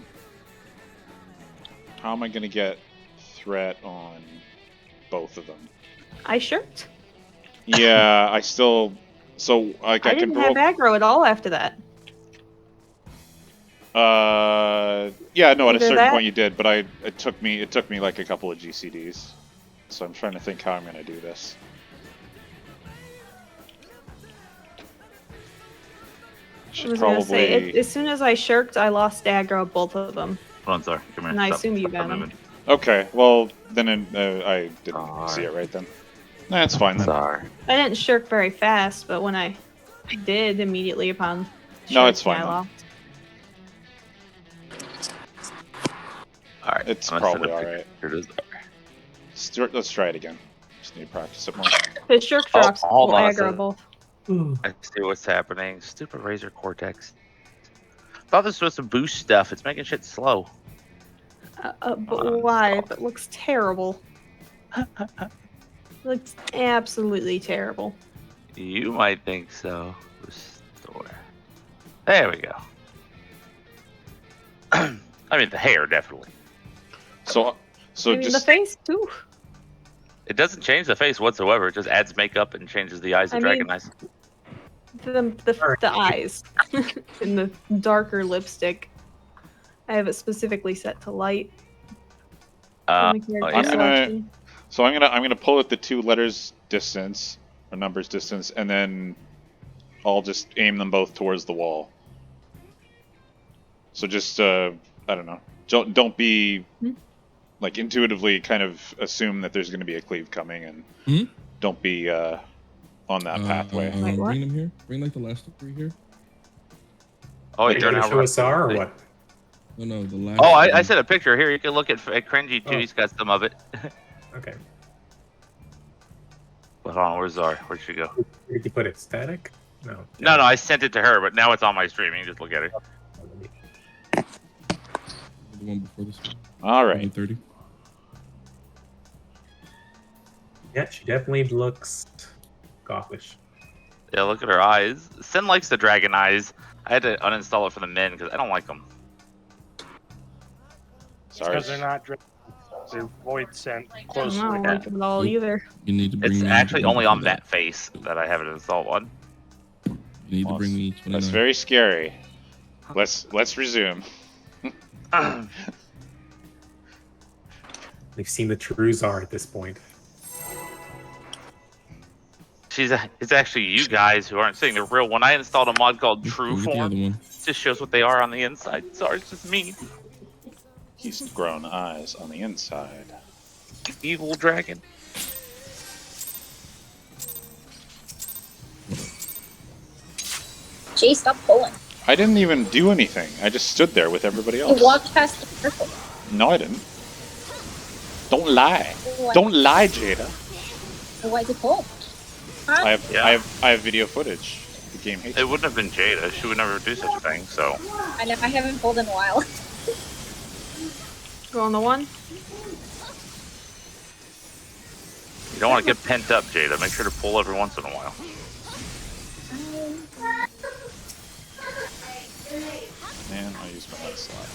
get threat on both of them? I shirked. Yeah, I still. So I didn't have aggro at all after that. Yeah, no, at a certain that? point you did, but it took me like a couple of GCDs. So I'm trying to think how I'm gonna do this. I was gonna say, as soon as I shirked, I lost aggro of both of them. Hold on, sorry. Come here. And I assume you got them. Okay, well, then I didn't see it right then. That's fine then. Sorry. I didn't shirk very fast, but when I did immediately upon no, it's fine. I lost. Alright. It's probably alright. Let's try it again. Just need to practice it more. The shirk drops will aggro both. I see what's happening. Stupid Razor Cortex. Thought this was some boost stuff. It's making shit slow. But why? That looks terrible. Looks absolutely terrible. You might think so. Restore. There we go. I mean, the hair, definitely. So I mean, the face, too. It doesn't change the face whatsoever. It just adds makeup and changes the eyes of Dragon Eyes. The eyes. And the darker lipstick. I have it specifically set to light. So I'm gonna pull at the 2 letters distance or numbers distance, and then I'll just aim them both towards the wall. So just I don't know. Don't be like intuitively kind of assume that there's going to be a cleave coming, and don't be on that pathway. Wait, what? Bring them here. Bring like the last 3 here. Oh, wait, Are you gonna show us R or what? Oh no, the last. Oh, I sent a picture here. You can look at Cringy too. Oh. He's got some of it. Okay. But hold on, where's Zar? Where'd she go? Where did you put it? Static? No. No, I sent it to her, but now it's on my stream. You can just look at it. The one before this one. All right. 30. Yeah, she definitely looks gothish. Yeah, look at her eyes. Sin likes the dragon eyes. I had to uninstall it for the men because I don't like them. Sorry. Because they're not dragons. They're void sent I closely. don't like them at all either. You need to bring It's me actually the one only before on that face that I have it installed on. You need to bring me 29. That's very scary. Let's resume. We've seen the true Czar at this point. It's actually you guys who aren't seeing the real one. I installed a mod called Let's True go with the other Form. one. It just shows what they are on the inside. Sorry, it's just me. He's grown eyes on the inside. Evil dragon. Jay, stop pulling. I didn't even do anything. I just stood there with everybody else. You walked past the circle. No, I didn't. Don't lie. What? Don't lie, Jada. Why is it pulled? Huh? I have video footage. The game hates It wouldn't have been Jada. She would never do such a thing. So I know I haven't pulled in a while. Go on the one. you don't want to get pent up, Jada. Make sure to pull every once in a while. Man, I used my last slot.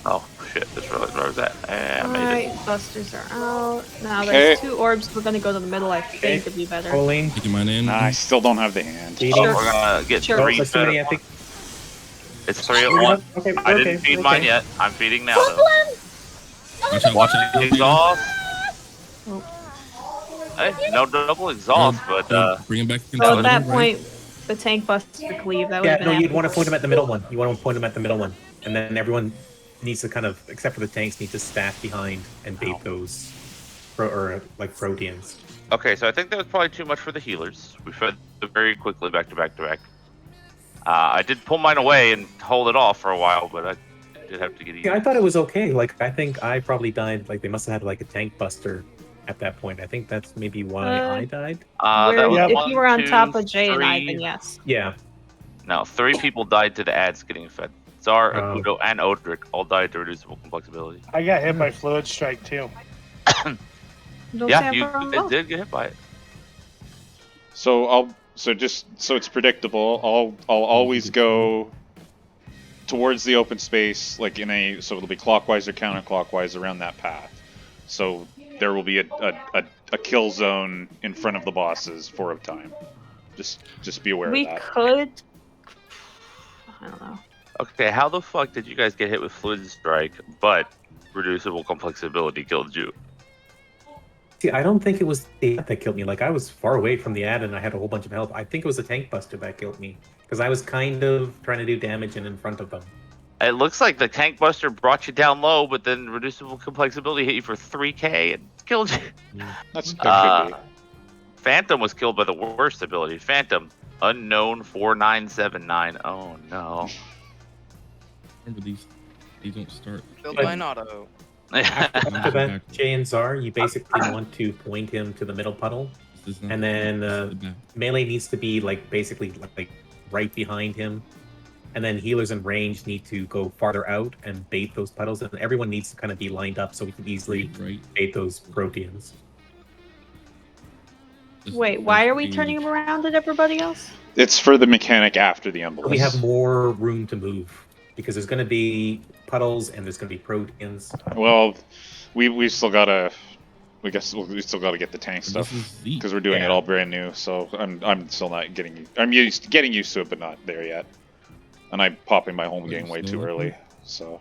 Oh shit! Just realized where I was at. I made it. Alright, busters are out. Now Okay. there's 2 orbs. We're gonna go to the middle, I think, to be better. Pulling. Taking mine in. Nah, I still don't have the hand. Feeding. Oh, we're gonna get Sure. Oh, 3 let's do fed it, at I think. once. It's 3 at once. Okay, I didn't feed mine yet. I'm feeding now though. Watch out, watch out. Exhaust. Hey, no double exhaust, but Bring him back into So the at that middle, right? point, the tank buster cleave. That would Yeah, have been no, you'd want to point them at the middle one. You want to point them at the middle one. And then everyone needs to kind of, except for the tanks, need to stack behind and bait those, proteans. okay. So I think that was probably too much for the healers. We fed them very quickly back to back to back. I did pull mine away and hold it off for a while, but I did have to get easy. Yeah, I thought it was okay. Like, I think I probably died, like, they must have had, like, a tank buster at that point. I think that's maybe why I died. That Where, was if one, you were on two, top of Jay and I, three- then yes. Yeah. No, 3 people died to the ads getting fed. Zar, Oh. Akudo, and Odric all died to reducible complexity. I got hit by fluid strike too. Don't Yeah, say you I'm wrong. did get hit by it. So just so it's predictable, I'll always go towards the open space, like so it'll be clockwise or counterclockwise around that path. So there will be a kill zone in front of the bosses for a time. Just be aware We of that. could. I don't know. Okay, how the fuck did you guys get hit with Fluid Strike, but reducible complexity killed you? See, I don't think it was the ad that killed me. Like, I was far away from the ad and I had a whole bunch of health. I think it was the tank buster that killed me. Because I was kind of trying to do damage and in front of them. It looks like the Tank Buster brought you down low, but then reducible complexity hit you for 3k and killed you. That could be. Phantom was killed by the worst ability. Phantom, unknown 4979. Oh no. Remember these don't start. Killed by an auto. After that, Jay and Czar, you basically want to point him to the middle puddle. And then melee needs to be like basically like right behind him. And then healers in range need to go farther out and bait those puddles. And everyone needs to kind of be lined up so we can easily bait those proteans. Wait, why are we turning him around at everybody else? It's for the mechanic after the embolus. We have more room to move because there's going to be puddles and there's going to be proteans. Well, we still gotta. We still gotta get the tank stuff because we're doing it all brand new. So I'm still not getting. I'm getting used to it, but not there yet. And I'm popping my home game way too early. So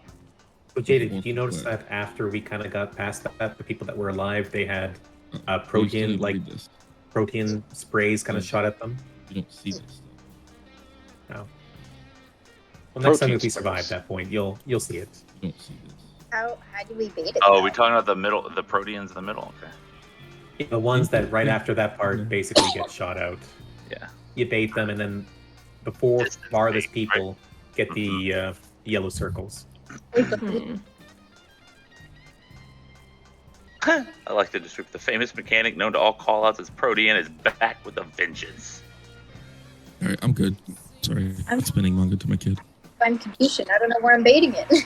So Jada, did you notice that after we kind of got past that, the people that were alive, they had protein sprays kind of shot at them? You don't see this. No. Well, next time if we survive that point, you'll see it. You don't see this. How do we bait it? Oh, we're talking about the middle, the proteins in the middle. Okay. The ones that right after that part basically get shot out. Yeah. You bait them, and then the four farthest people get the yellow circles. I like to describe the famous mechanic known to all callouts as Protean is back with a vengeance. All right, I'm good. Sorry, I'm spinning manga to my kid. I'm confused. I don't know where I'm baiting it.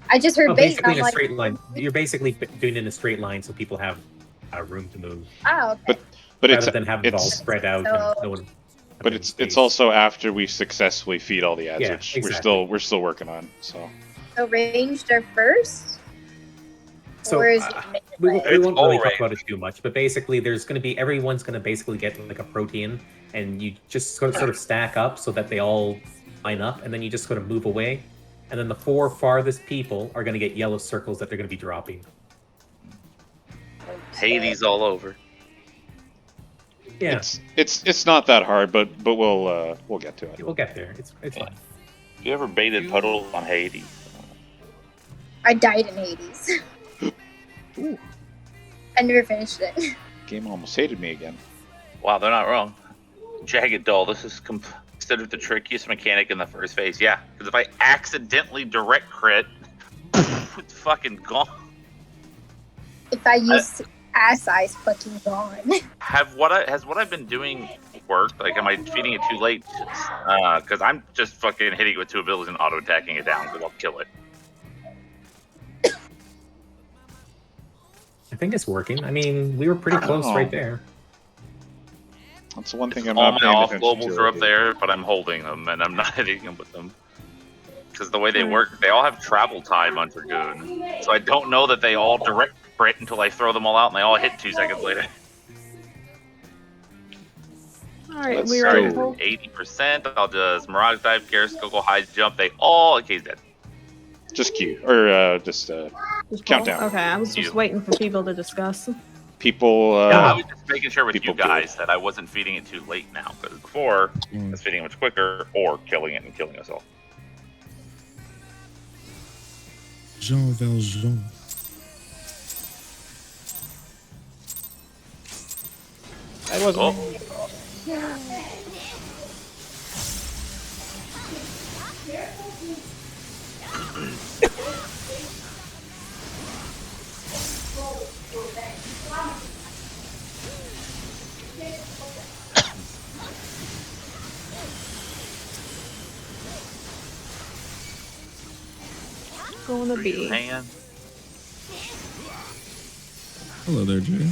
I just heard bait. Basically And in I'm a straight line. You're basically doing it in a straight line so people have room to move. Oh, okay. But rather than have it all spread out. And no one. But it's also after we successfully feed all the ads, Yeah, which exactly. we're still working on. So Ranged are first. So or is we won't really already- talk about it too much, but basically there's going to be everyone's going to basically get like a protein, and you just sort of stack up so that they all line up, and then you just sort of move away, and then the four farthest people are going to get yellow circles that they're going to be dropping. Hades all over. Yeah, it's not that hard, but we'll get to it. we'll get there. It's fine. You ever baited puddles on Hades? I died in Hades. I never finished it. Game almost hated me again. Wow, they're not wrong. Jagged Doll, this is considered the trickiest mechanic in the first phase. Yeah, because if I accidentally direct crit, it's fucking gone. If I use ass eyes, fucking gone. Has what I've been doing worked? Like, am I feeding it too late? Because I'm just fucking hitting it with two abilities and auto attacking it down because I'll kill it. I think it's working. I mean, we were pretty close right there. That's the one thing I'm All not my paying off attention globals to. are up there, but I'm holding them and I'm not hitting them with them. Because the way they work, they all have travel time on Dragoon. So I don't know that they all direct crit until I throw them all out and they all hit 2 seconds later. Alright, we ready to Sorry, pull? 80%. I'll just Mirage Dive, Garrus, high jump. They all. Okay, he's dead. Just Q or just Just countdown. pull? Okay, I was just waiting for people to discuss. People. I was just making sure with people you guys that I wasn't feeding it too late now. Because before, I was feeding it much quicker or killing it and killing us all. Jean Valjean. I wasn't. Gonna be. Man. Hello there, Jay.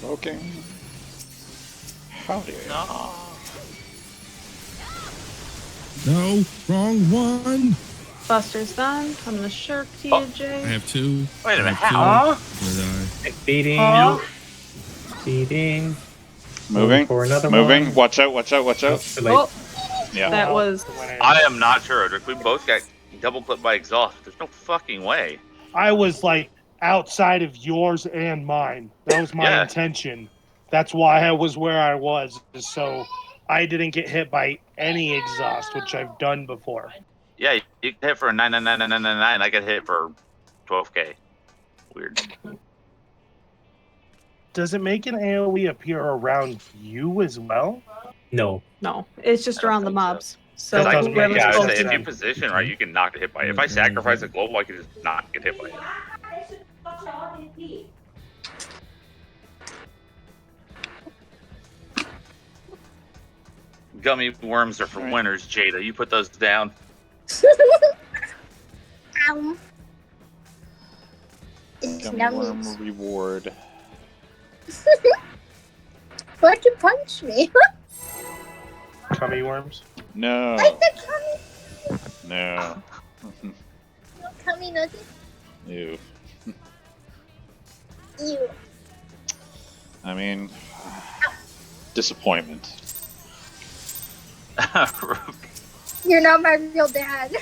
Okay. Howdy. No, wrong one. Buster's done. I'm gonna shirk to you, I Jay. have 2. Wait a minute, I how? have 2. I'm gonna die. Feeding. Feeding. Moving. For another Moving. one. Watch out! Watch out! Watch out! Too late. Oh, Yeah. that was. I am not sure. We both got double clipped by exhaust. There's no fucking way. I was like outside of yours and mine. That was my Yeah. intention. That's why I was where I was, so I didn't get hit by any exhaust, which I've done before. Yeah, you get hit for a 99999. I get hit for 12k. Weird. Does it make an AoE appear around you as well? No. No, it's just I don't around the think so. mobs. That So doesn't make whoever's Yeah, I would sense. say closest. if you position right, you can not get hit by it. If I sacrifice a global, I can just not get hit by it. Gummy worms are for winners, Jada. You put those down. Ow. It's Gummy worm nummies. reward. Why'd you punch me? Tummy worms? No. I said tummy. No. No tummy nothing. Ew. Ew. I mean, disappointment. You're not my real dad.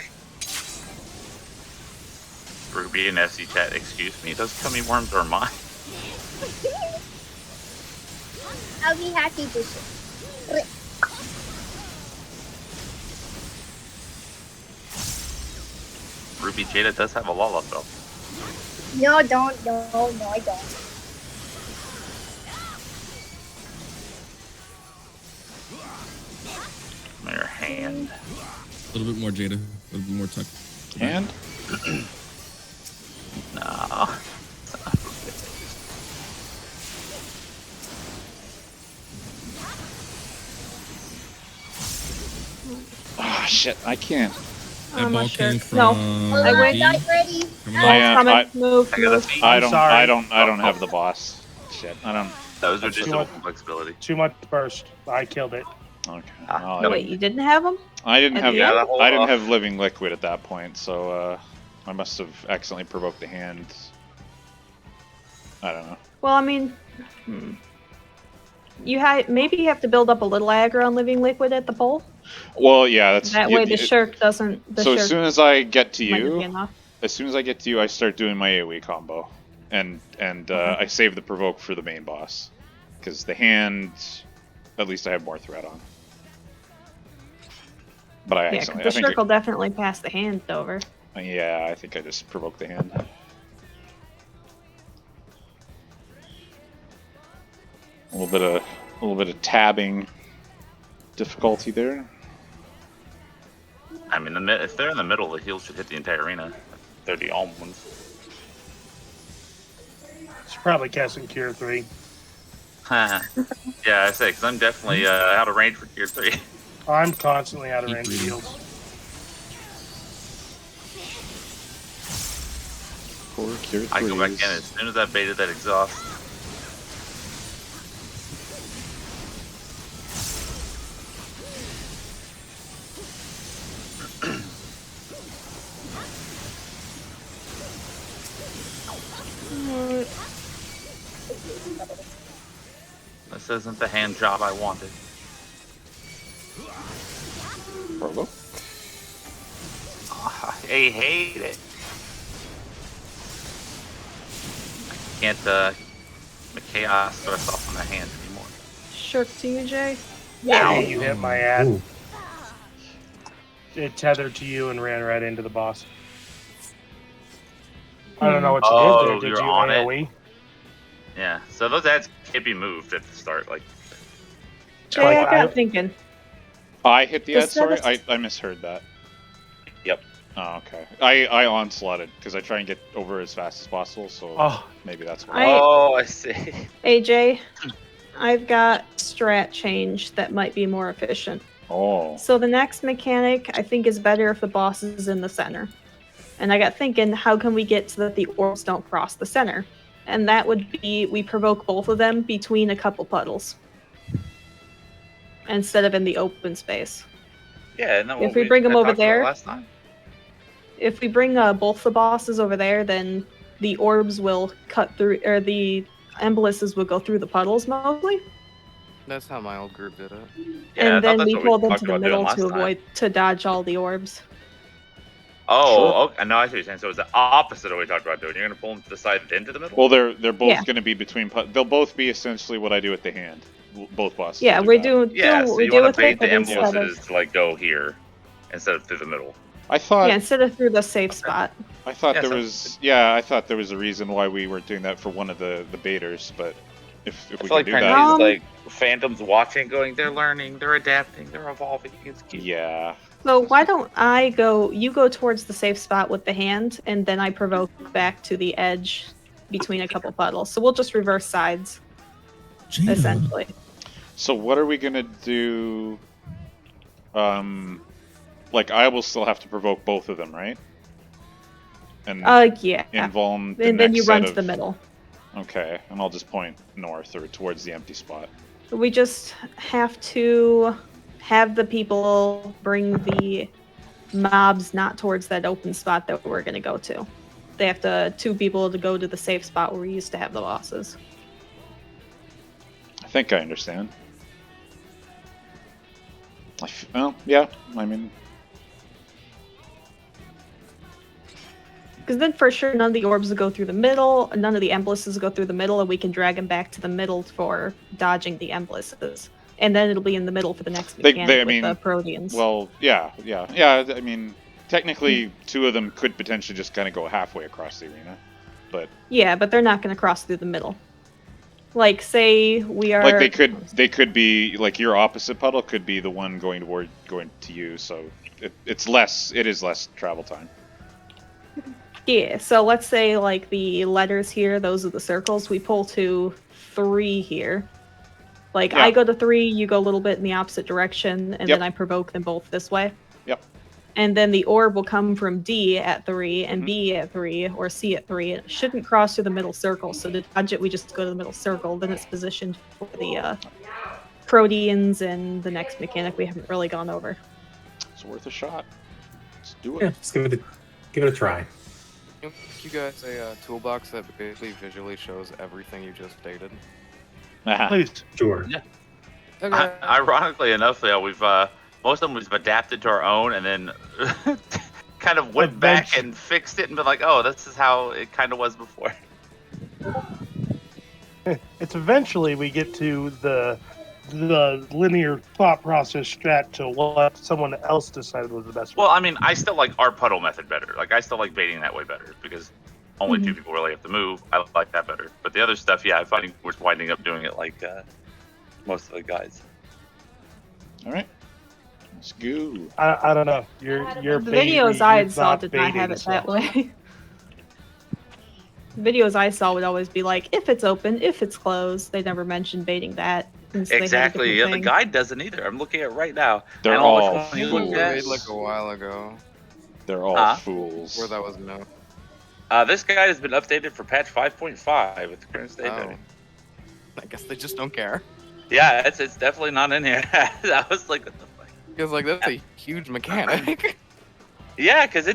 Ruby and SC chat, excuse me, those gummy worms are mine. I'll be happy to share. Ruby Jada does have a Lollop though. No, don't. No, I don't. Your hand. A little bit more, Jada. A little bit more tuck. Hand? No. Ah, shit, I can't. That ball came from. No, Hold I on, wait. not ready. Move. I got a feet. I don't sorry. have the boss. Shit, I don't. That was That's reducible too much. flexibility. Too much burst. I killed it. Okay. Ah, well, Wait, you didn't have them? I didn't at have the end? I didn't have living liquid at that point, so I must have accidentally provoked the hand. I don't know. Well, I mean, maybe you have to build up a little aggro on living liquid at the pole. Well, yeah, that's That way the shirk doesn't. So as soon as I get to might not be you, enough. I start doing my AoE combo, and I save the provoke for the main boss, because the hand, at least I have more threat on. But I Yeah, accidentally, the shirk will definitely pass the hand over. yeah, I think I just provoked the hand. A little bit of tabbing difficulty there. I mean, if they're in the middle, the heals should hit the entire arena. They're the almonds. It's probably casting Cure 3. Yeah, I say, because I'm definitely out of range for tier 3. I'm constantly out of range of heals. Poor Cure I go back in 3s. as soon as I baited that exhaust. This isn't the hand job I wanted. Provoke. Oh, I hate it. I can't the chaos thrust off on the hand anymore. Shirk to you, Jay. Yeah, you hit my ad. Ooh. It tethered to you and ran right into the boss. I don't know what you Oh, did there. Did you're you on it? AoE? Yeah, so those ads can't be moved at the start. Like, Jay, Like, I got thinking. I hit the ad, Instead of- sorry? I misheard that. Yep. Oh, okay. I onslaughted, because I try and get over as fast as possible, so Oh, maybe that's why. oh, I see. AJ, I've got strat change that might be more efficient. Oh. So the next mechanic I think is better if the boss is in the center. And I got thinking, how can we get so that the orbs don't cross the center? And that would be we provoke both of them between a couple puddles instead of in the open space. Yeah, no. If we bring them over there, last time. if we bring both the bosses over there, then the orbs will cut through, or the emboluses will go through the puddles mostly. That's how my old group did it. Yeah, I And thought then that's we what pull them talked to the about doing middle last to time. avoid to dodge all the orbs. Oh, Sure. okay. No, I see what you're saying. So it's the opposite of what we talked about doing. You're gonna pull them to the side, then to the middle. Well, they're both Yeah. going to be between. They'll both be essentially what I do with the hand. Both bosses. Yeah, will we that. do. Yeah, do so we you do want with to bait it, the but instead of emboluses to like go here instead of through the middle. I thought. yeah, instead of through the safe spot. I thought Yeah, there sounds was. Yeah, I thought there was a reason why we were doing that for one of the baiters, but if I we feel can like do trying that. to use Um, like phantoms watching, going, they're learning, they're adapting, they're evolving. It's cute. Yeah. So why don't I go? You go towards the safe spot with the hand, and then I provoke back to the edge between a couple puddles. So we'll just reverse sides, Jada. essentially. So what are we gonna do? Like I will still have to provoke both of them, right? And Yeah. invuln the And then next you set run to of- the middle. Okay, and I'll just point north or towards the empty spot. We just have to have the people bring the mobs not towards that open spot that we're going to go to. They have to two people to go to the safe spot where we used to have the bosses. I think I understand. Well, yeah. I mean, Because then for sure none of the orbs will go through the middle, none of the embluses go through the middle, and we can drag them back to the middle for dodging the embluses. And then it'll be in the middle for the next mechanic with the Proteans. Well, yeah. I mean, technically, two of them could potentially just kind of go halfway across the arena, but yeah, but they're not going to cross through the middle. Like, say we are like they could be like your opposite puddle could be the one going to you, so it is less travel time. Yeah, so let's say like the letters here, those are the circles. We pull to 3 here. Like I go to 3, you go a little bit in the opposite direction, and then I provoke them both this way. Yep. And then the orb will come from D at 3 and B at 3 or C at 3. It shouldn't cross through the middle circle. So to dodge it, we just go to the middle circle. Then it's positioned for the Proteans and the next mechanic we haven't really gone over. It's worth a shot. Let's do it. Yeah, just give it a try. You guys a toolbox that basically visually shows everything you just stated. Please. Sure. Yeah. Okay. Ironically enough, we've most of them we've adapted to our own, and then kind of went back and fixed it and been like, oh, this is how it kind of was before. It's eventually we get to the linear thought process strat to what someone else decided was the best. Well, I mean, I still like our puddle method better. Like, I still like baiting that way better because only 2 people really have to move. I like that better. But the other stuff, I find we're winding up doing it like most of the guys. All right, let's go. I don't know. Your the videos I saw did not have it that way. The videos I saw would always be like, if it's open, if it's closed. They never mentioned baiting that. Exactly. Yeah, the guide doesn't either. I'm looking at it right now. They're all fools. Made like a while ago. They're all fools. Where that was no. This guide has been updated for patch 5.5 with the current state. I guess they just don't care. Yeah, it's definitely not in here. I was like, what the fuck? Because like that's a huge mechanic. Yeah, because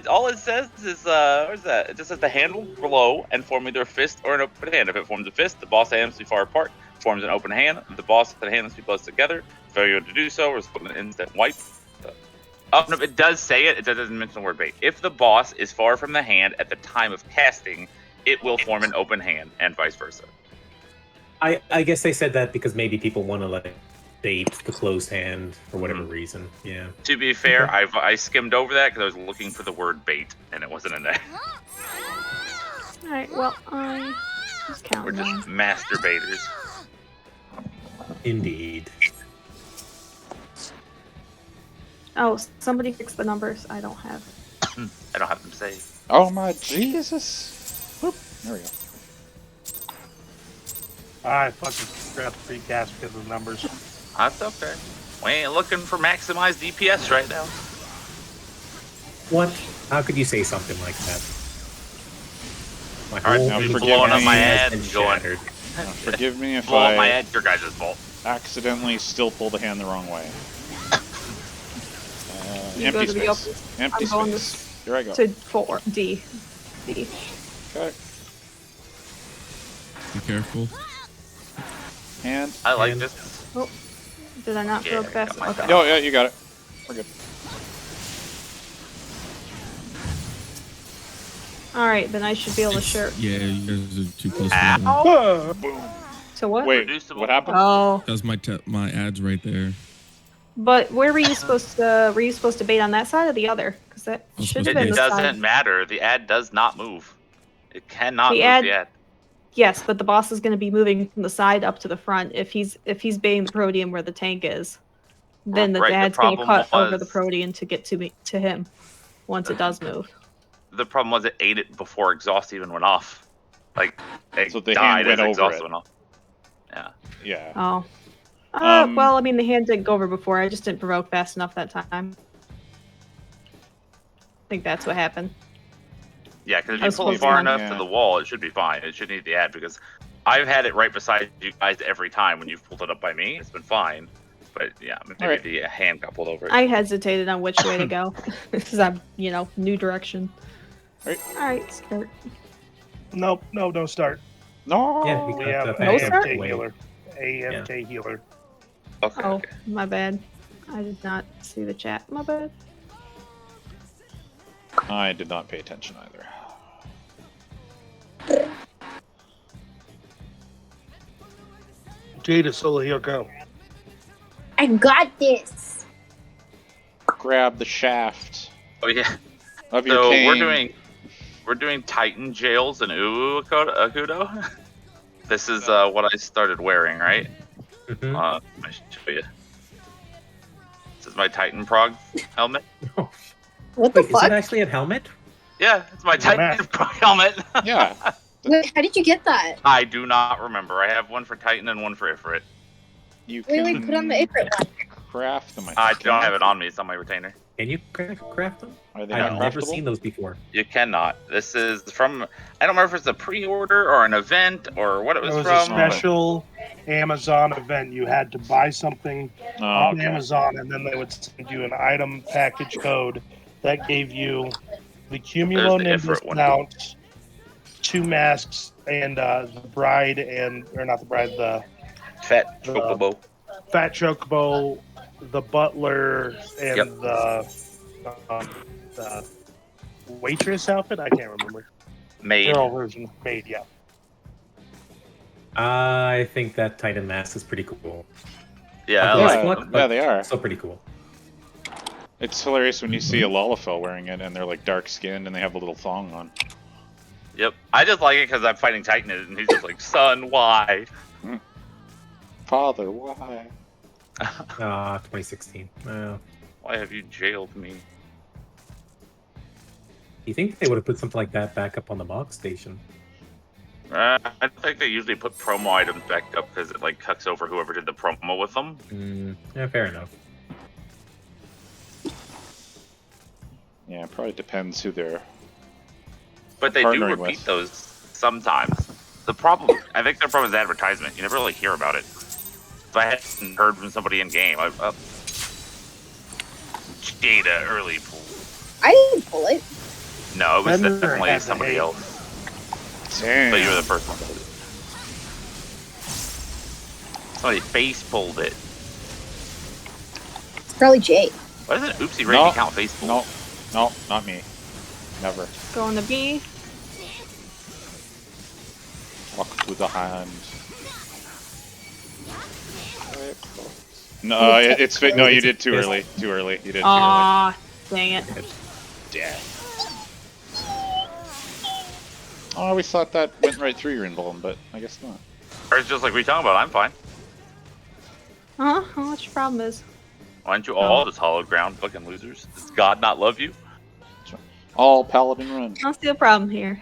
all it says is where's that? It just says the hand will glow and form either a fist or an open hand. If it forms a fist, the boss and hand must be far apart. Forms an open hand, the boss and hand must be close together. Failure to do so results in an instant wipe. Oh no, it does say it. It doesn't mention the word bait. If the boss is far from the hand at the time of casting, it will form an open hand, and vice versa. I guess they said that because maybe people want to like bait the closed hand for whatever reason. Yeah. To be fair, I skimmed over that because I was looking for the word bait, and it wasn't in there. All right. Well, I just count. We're just masturbators. Indeed. Oh, somebody fix the numbers. I don't have. I don't have them saved. Oh my Jesus! Whoop. There we go. I fucking forgot to recast because of the numbers. That's okay. We ain't looking for maximized DPS right now. What? How could you say something like that? My All right, now for blowing up my ad and going. Forgive me if blow up my ad. Your guys' fault. Accidentally still pull the hand the wrong way. Empty space. Empty space. Here I go. To 4 D. D. Okay. Be careful. Hand. I like this. Oh, did I not throw fast? Okay. Oh yeah, you got it. We're good. All right, then I should be able to share. Yeah, you guys are too close to that one. Oh. Boom. So what? Wait, what happened? Oh. That's my ads right there. But where were you supposed to? Were you supposed to bait on that side or the other? Because that should have been It the doesn't side. matter. The ad does not move. It cannot move ad- the ad. Yes, but the boss is going to be moving from the side up to the front. If he's baiting the Protean where the tank is, then the ad's going to cut over the Protean to get to him once it does move. The problem was it ate it before exhaust even went off. Like it So the died hand went as over exhaust it. went off. Yeah. Yeah. Oh. Well, I mean, the hand didn't go over before. I just didn't provoke fast enough that time. I think that's what happened. Yeah, because if you pull it far enough to the wall, it should be fine. It shouldn't eat the ad because I've had it right beside you guys every time when you've pulled it up by me. It's been fine. But yeah, maybe the hand got pulled over it. I hesitated on which way to go because I'm, new direction. All right, start. Nope, no, don't start. No. Yeah, We have No start? AFK healer. AFK healer. Okay. Oh, my bad. I did not see the chat. My bad. I did not pay attention either. Jada, solo heal, go. I got this. Grab the shaft Oh yeah. of your So cane. we're doing Titan jails and Akudo. This is what I started wearing, right? Mhm. I should show you. This is my Titan prog helmet. Oh, What the wait, is fuck? it actually a helmet? Yeah, it's my It's a Titan mask. prog helmet. Yeah. Wait, how did you get that? I do not remember. I have one for Titan and one for Ifrit. You Wait, can wait, put on the Ifrit one. craft them. I think. don't have it on me. It's on my retainer. Can you craft them? Are they I've not never craftable? seen those before. You cannot. This is from. I don't remember if it's a pre-order or an event or what it It was was from. a special Amazon event. You had to buy something Oh, on okay. Amazon, and then they would send you an item package code that gave you the Cumulo the Nimbus Ifrit one. mount, 2 masks, and the bride or not the bride, the Fat Chocobo. Fat Chocobo, the butler, and Yep. the waitress outfit. I can't remember. Made. Girl version, made. Yeah. I think that Titan mask is pretty cool. Yeah, I Ugly as like fuck, them. but Yeah, they are. still pretty cool. It's hilarious when you see a Lalafell wearing it and they're like dark skinned and they have a little thong on. Yep. I just like it because I'm fighting Titan and he's just like, son, why? Father, why? 2016. Why have you jailed me? You think they would have put something like that back up on the MOG station? I think they usually put promo items back up because it like cuts over whoever did the promo with them. Yeah, fair enough. Yeah, it probably depends who they're. But they do Partnering repeat with. those sometimes. The problem, I think their problem is advertisement. You never really hear about it. If I hadn't heard from somebody in game, Jada early pool. I didn't pull it. No, it was Bender definitely has the somebody hate. else. Damn. But you were the first one. Somebody face pulled it. It's probably Jay. Why doesn't Oopsie No. Rainy count face pull? No, not me. Never. Going to B. Walk with the hand. No, it's no. You did too early. Too early. You did too early. Aw, dang it. Yeah. Oh, I always thought that went right through your emblem, but I guess not. Or it's just like we talking about. I'm fine. Huh? What your problem is? Why don't you all just hollow ground fucking losers? Does God not love you? All paladin run. I don't see a problem here.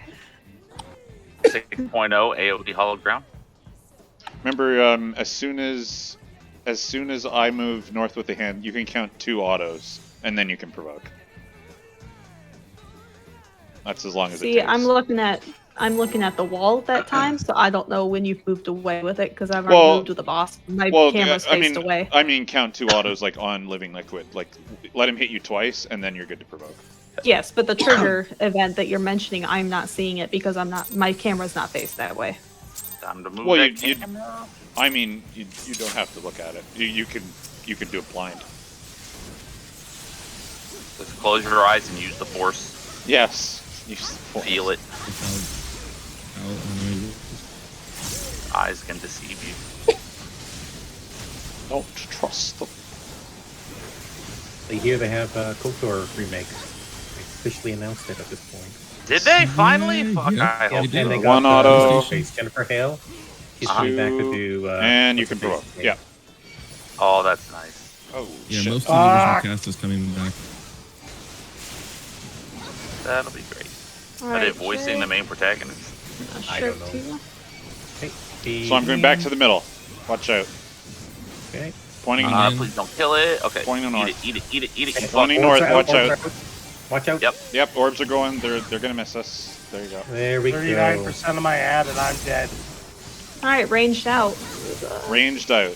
6.0 AOD hollow ground. Remember, as soon as I move north with the hand, you can count 2 autos, and then you can provoke. That's as long as it See, takes. I'm looking at the wall at that time, so I don't know when you've moved away with it because I've already moved with the boss. My camera's faced away. I mean, count 2 autos like on living liquid. Like, let him hit you twice, and then you're good to provoke. Yes, but the trigger event that you're mentioning, I'm not seeing it because my camera's not faced that way. Time to move Well, that you camera. I mean, you don't have to look at it. You can do it blind. Just close your eyes and use the force. Yes. Use the force. Feel it. How Eyes can deceive you. Don't trust them. I hear they have a KOTOR remake. They officially announced it at this point. Did they finally? Fuck, yeah. I hope And did. they so. got One auto. Jennifer Hale. She's Uh-huh. coming back to do. And you what's can her provoke. face? Yeah. Oh, that's nice. Oh, Yeah, shit. most of the original cast is coming back. That'll be great. All Are right, they voicing Jay. the main protagonist? I don't know. Too. Hey, So I'm going back to the middle. Watch out. Okay. Pointing Please don't kill it. Okay. Pointing Eat north. it, eat it, eat it, eat it. You fuck. Pointing north. Orbs are Watch out. orbs are Watch out. Yep. Yep, orbs are going. They're gonna miss us. There you go. There we 39% of my ad, and I'm dead. All right, ranged out. Ranged out. go.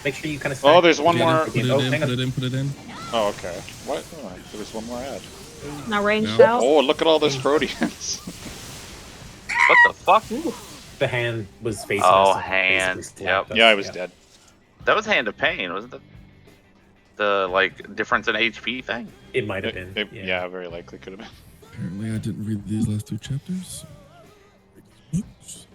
Make sure you kind of. Oh, there's one Put it more. in, put it Oh, in, hang put on. it in, put it in. Oh, okay. What? Oh, there was one more ad. Now ranged No. out. Oh, look at all this Proteans. What the fuck? The hand was facing Oh, us. and hand. basically Yep. slapped us. Yeah, I was dead. That was Hand of Pain, wasn't it? The like difference in HP thing. It might have been. Yeah, very likely could have been. Apparently, I didn't read these last 2 chapters. Oops.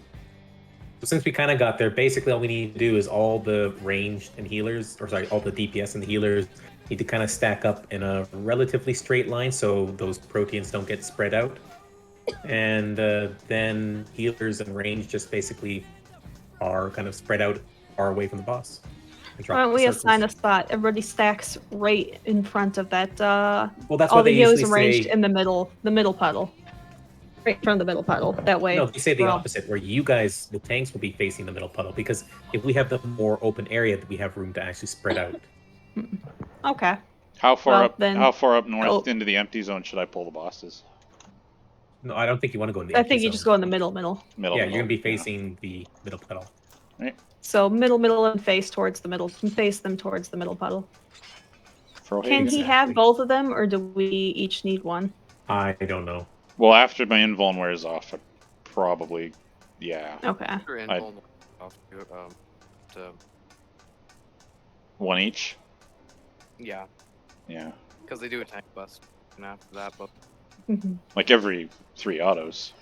So since we kind of got there, basically all we need to do is all the ranged and healers, or sorry, all the DPS and the healers need to kind of stack up in a relatively straight line so those proteins don't get spread out. And then healers and range just basically are kind of spread out far away from the boss. Why don't we assign a spot? Everybody stacks right in front of that. Well, that's all what the they healers usually arranged say. in the middle puddle. Right in front of the middle puddle. That way. No, they say the we're all- opposite, where you guys, the tanks, will be facing the middle puddle, because if we have the more open area, we have room to actually spread out. Okay. How far Well, up? then- How far up north Oh. into the empty zone should I pull the bosses? No, I don't think you want to go in the I empty think you zone. just go in the middle. Middle. Yeah, you're gonna be yeah. facing the middle puddle. So middle, and face towards the middle. And face them towards the middle puddle. Frohage. Can he have Exactly. both of them, or do we each need one? I don't know. Well, after my invuln wears off, I probably, yeah, Okay. You're in I- full off to one each. yeah, Yeah, because they do a tank bust and after that, but like every 3 autos.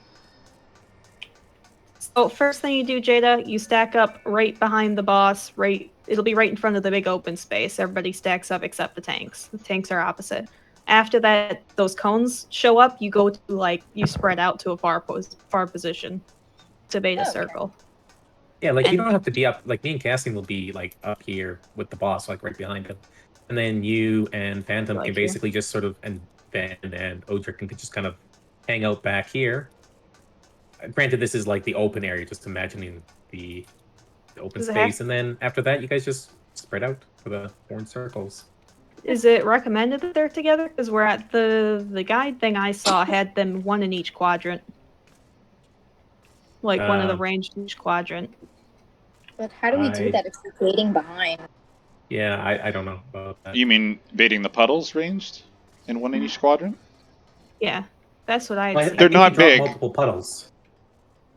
So first thing you do, Jada, you stack up right behind the boss. Right, it'll be right in front of the big open space. Everybody stacks up except the tanks. The tanks are opposite. After that, those cones show up. You go to you spread out to a far position to bait a Okay. circle. Yeah, like you And- don't have to be up. Like me and Casting will be like up here with the boss, like right behind him, and then you and Phantom Like can here. basically just sort of, and Ben and Odric can just kind of hang out back here. Granted, this is like the open area, just imagining the open Does it have- space, and then after that, you guys just spread out for the orange circles. Is it recommended that they're together? Because we're at the guide thing I saw had them one in each quadrant. Like one of the ranged in each quadrant. But how do we do that if we're waiting behind? Yeah, I don't know about that. You mean baiting the puddles ranged in one in each quadrant? Yeah, that's what I Well, I had think They're seen. you not drop big. multiple puddles.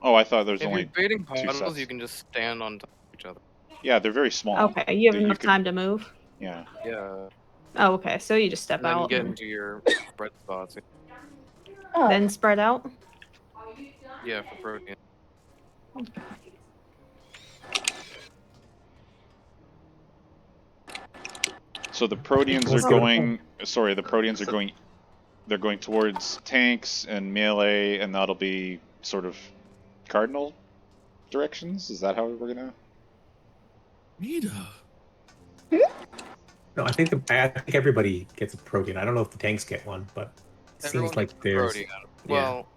Oh, I thought there was if only. you're baiting sets. puddles, you can just stand on top of each other. Yeah, they're very small. Okay, you have that you enough could- time to move. Yeah. Yeah, Oh, okay. So you just step and then out, get and into your spread spots. Oh, then spread out. Yeah, for protein. So the Proteans Let's are go to going. Sorry, the Proteans are going. They're going towards tanks and melee, and that'll be sort of cardinal directions. Is that how we're gonna? Nita. No, I think everybody gets a protein. I don't know if the tanks get one, but it Everyone seems like gets a there's. protein. Yeah. Well,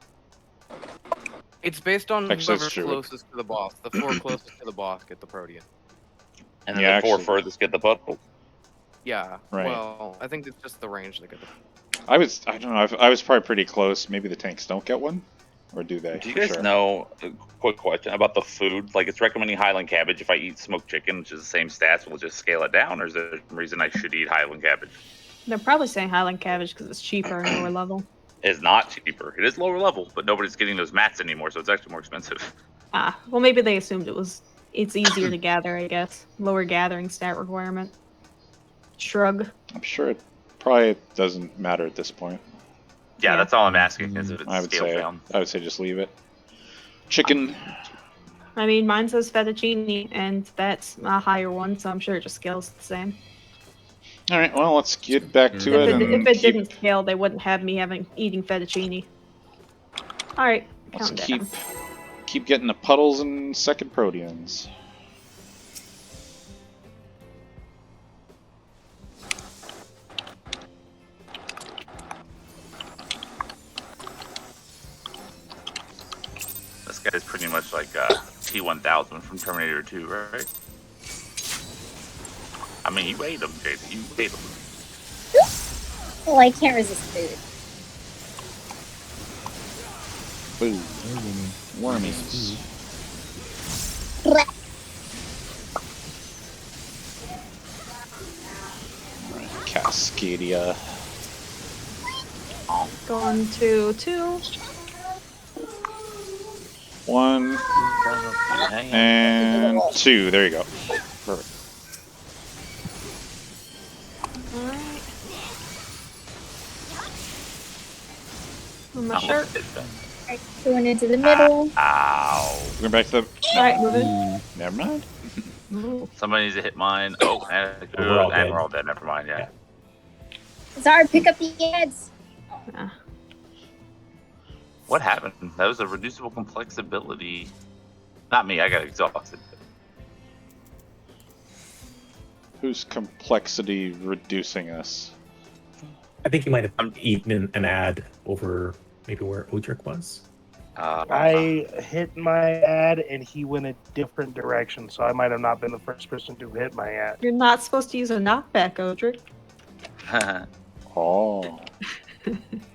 it's based on Actually, that's whoever's true. closest to the boss. The 4 closest to the boss get the protein. And then Yeah, the 4 actually. furthest get the puddle. Yeah. Right. Well, I think it's just the range that get the. I don't know. I was probably pretty close. Maybe the tanks don't get one, or do they? Do you For guys sure. know, a quick question about the food? Like, it's recommending Highland cabbage. If I eat smoked chicken, which is the same stats, will it just scale it down? Or is there a reason I should eat Highland cabbage? They're probably saying Highland cabbage because it's cheaper and lower level. It's not cheaper. It is lower level, but nobody's getting those mats anymore, so it's actually more expensive. Ah, well, maybe they assumed it's easier to gather, I guess. Lower gathering stat requirement. Shrug. I'm sure it probably doesn't matter at this point. Yeah, Yeah. that's all I'm asking is if I it's would scaled say. down. I would say just leave it. Chicken. I mean, mine says fettuccine, and that's a higher one, so I'm sure it just scales the same. All right. Well, let's get back to it If it, and if it keep. didn't scale, they wouldn't have me eating fettuccine. All right, Let's count keep down. keep getting the puddles and second Proteans. This guy's pretty much like T-1000 from Terminator 2, right? I mean, you ate him, Jason. You ate him. well, I can't resist food. Food. Wormies. Blech. Cascadia. Going to 2. 1 and 2. There you go. Perfect. All right. On my Oh, shirt. it's done. Alright, going into the middle. Ow. Going back to the. Alright, move in. Ooh. Never mind. Ooh. Somebody needs to hit mine. Oh, and good. We're all And dead. we're all dead. Never mind. Yeah. Zara, pick up the ads. Ah. What happened? That was a reducible complex ability. Not me. I got exhausted. Who's complexity reducing us? I think you might have eaten an ad over maybe where Odric was. I hit my ad and he went a different direction, so I might have not been the first person to hit my ad. You're not supposed to use a knockback, Odric. Oh.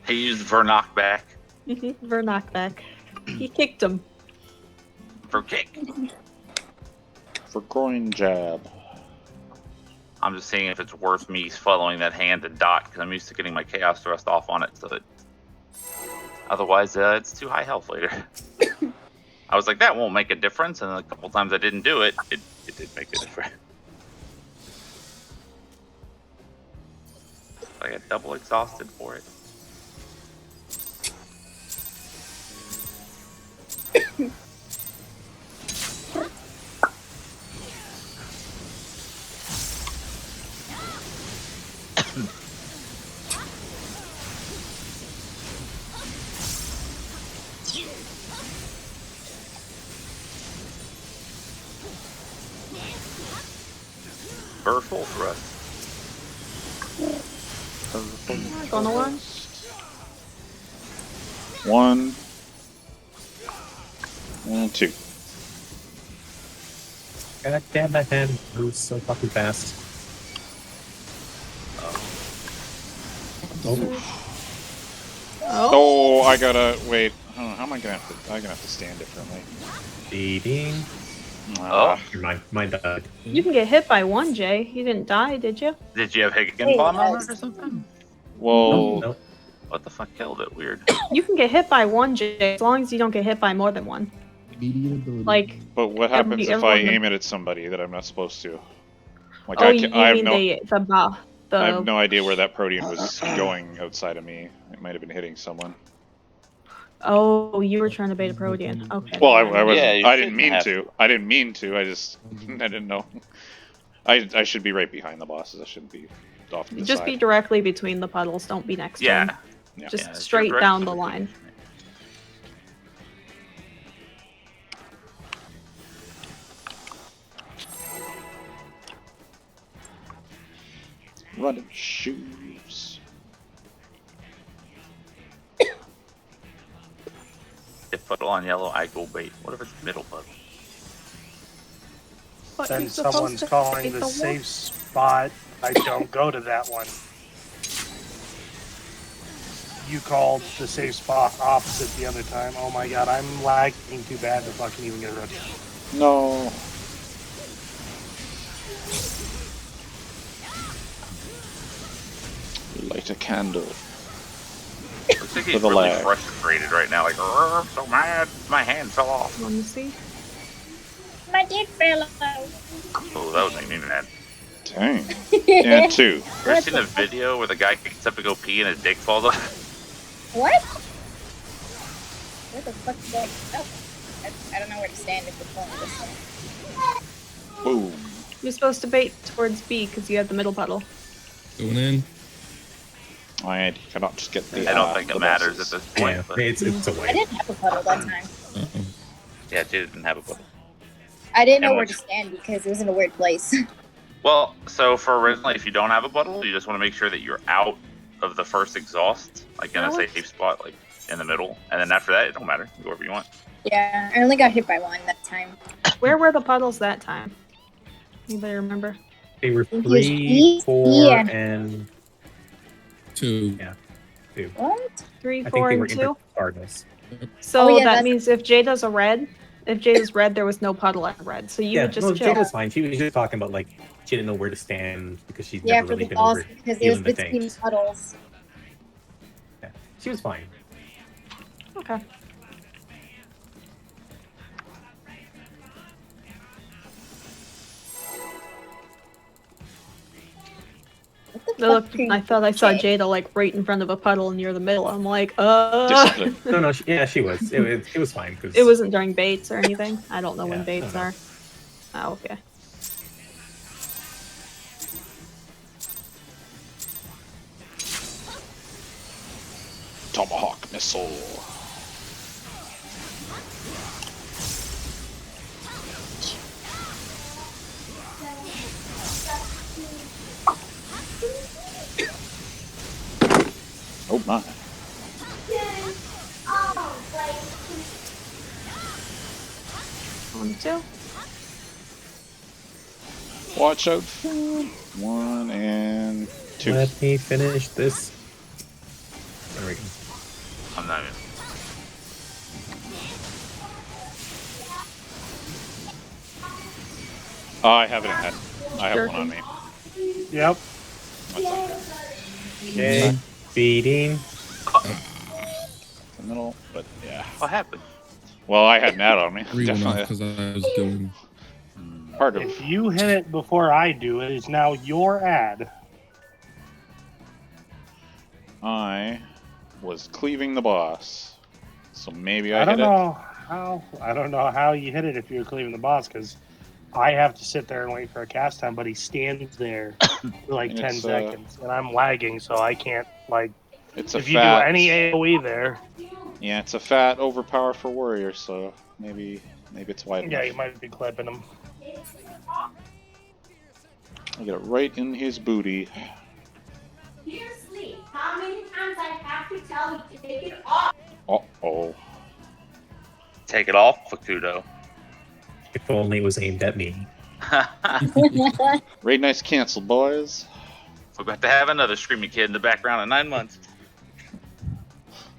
He used for knockback. For knockback. He kicked him. For kick. For groin jab. I'm just seeing if it's worth me following that hand to dot because I'm used to getting my chaos thrust off on it. So that otherwise, it's too high health later. I was like, that won't make a difference, and a couple times I didn't do it. It did make a difference. I got double exhausted for it. Full thrust. Gonna one. One. And two. God damn, that hand moves so fucking fast. Oh, I gotta wait. How am I gonna have to? I'm gonna have to stand differently. Beating. Oh. Mine died. You can get hit by one, Jay. You didn't die, did you? Did you have Higginbomb on it or something? Well, Nope. What the fuck killed it? Weird. You can get hit by one, Jay, as long as you don't get hit by more than one. Immediate ability. Like, but what happens if I everyone- aim it at somebody that I'm not supposed to? Like oh, I you have mean no, the I have no idea where that protean was going outside of me. It might have been hitting someone. Oh, you were trying to bait a Protean. Okay. Well, I wasn't. Yeah, you I didn't shouldn't mean have to. I didn't mean to. I didn't know. I should be right behind the bosses. I shouldn't be off to the Just side. be directly between the puddles. Don't be next to Yeah. them. Yeah. Just Yeah, straight direct- down the line. Running shoes. If puddle on yellow, I go bait. What if it's middle puddle? But Then you're supposed someone's to calling bait the one. safe spot. I don't go to that one. You called the safe spot opposite the other time. Oh my god, I'm lagging too bad to fucking even get a rotation. No. Light a candle. Looks like he's For the really lag. frustrated right now. Like, "Urgh, I'm so mad. My hand fell off. Let me see. My dick fell out. Oh, that was make me mad. Dang. And two. You ever seen a video where the guy gets up to go pee and his dick falls off? What? Where the fuck did I go? I don't know where to stand if it's going this way. Boom. You're supposed to bait towards B because you have the middle puddle. Going in. I cannot just get the. I don't think it the matters bosses. at this point. Yeah, But it's a I way. didn't have a puddle that time. Uh-oh. yeah, Jay didn't have a puddle. I didn't know And where which- to stand because it was in a weird place. Well, so for originally, if you don't have a puddle, you just want to make sure that you're out of the first exhaust, like in a Alex? safe spot, like in the middle. And then after that, it don't matter. You go wherever you want. Yeah, I only got hit by one that time. Where were the puddles that time? Anybody remember? They were think it was 3, E, 4, yeah. and 2. Yeah. 2. What? 3, I think 4, they were and 2? Cardinals. So Oh, yeah, that that's- means if Jada's a red, if Jada's red, there was no puddle at red. So you would just no, chill. Jade was fine. She was just talking about like she didn't know where to stand because she's Yeah, never for really the been boss over because it was healing the between tanks. puddles. Yeah, she was fine. Okay. What the I thought I saw Jada like right in front of a puddle near the middle. I'm like, Discipline. No, she was. It was fine because It wasn't during baits or anything. I don't know when Yeah, baits no. are. Oh, okay. Tomahawk missile. Oh my. One, two. Watch out for 1 and 2. Let me finish this. There we go. I'm not even. Oh, I have it in head. I have one on me. Yep. That's okay. Okay, feeding. The middle, but yeah. What happened? Well, I had Nat on me. Three went off Definitely because I was going. part of. If you hit it before I do, it is now your ad. I was cleaving the boss, so maybe I I don't hit know how you hit it if you're cleaving the boss, because I have to sit there and wait for a cast time, but he stands there for like 10 It's, seconds, and I'm lagging, so I can't, like, it. It's a if you do fat. any AoE there, Yeah, it's a fat overpower for warrior, so maybe it's wide yeah, enough. you might be clipping him. I get it right in his booty. Dear Sleep, how many times I have to tell you to take it off? Uh-oh. Take it off, Fakudo. If only it was aimed at me. Raid nice cancel, boys. We're about to have another screaming kid in the background in 9 months.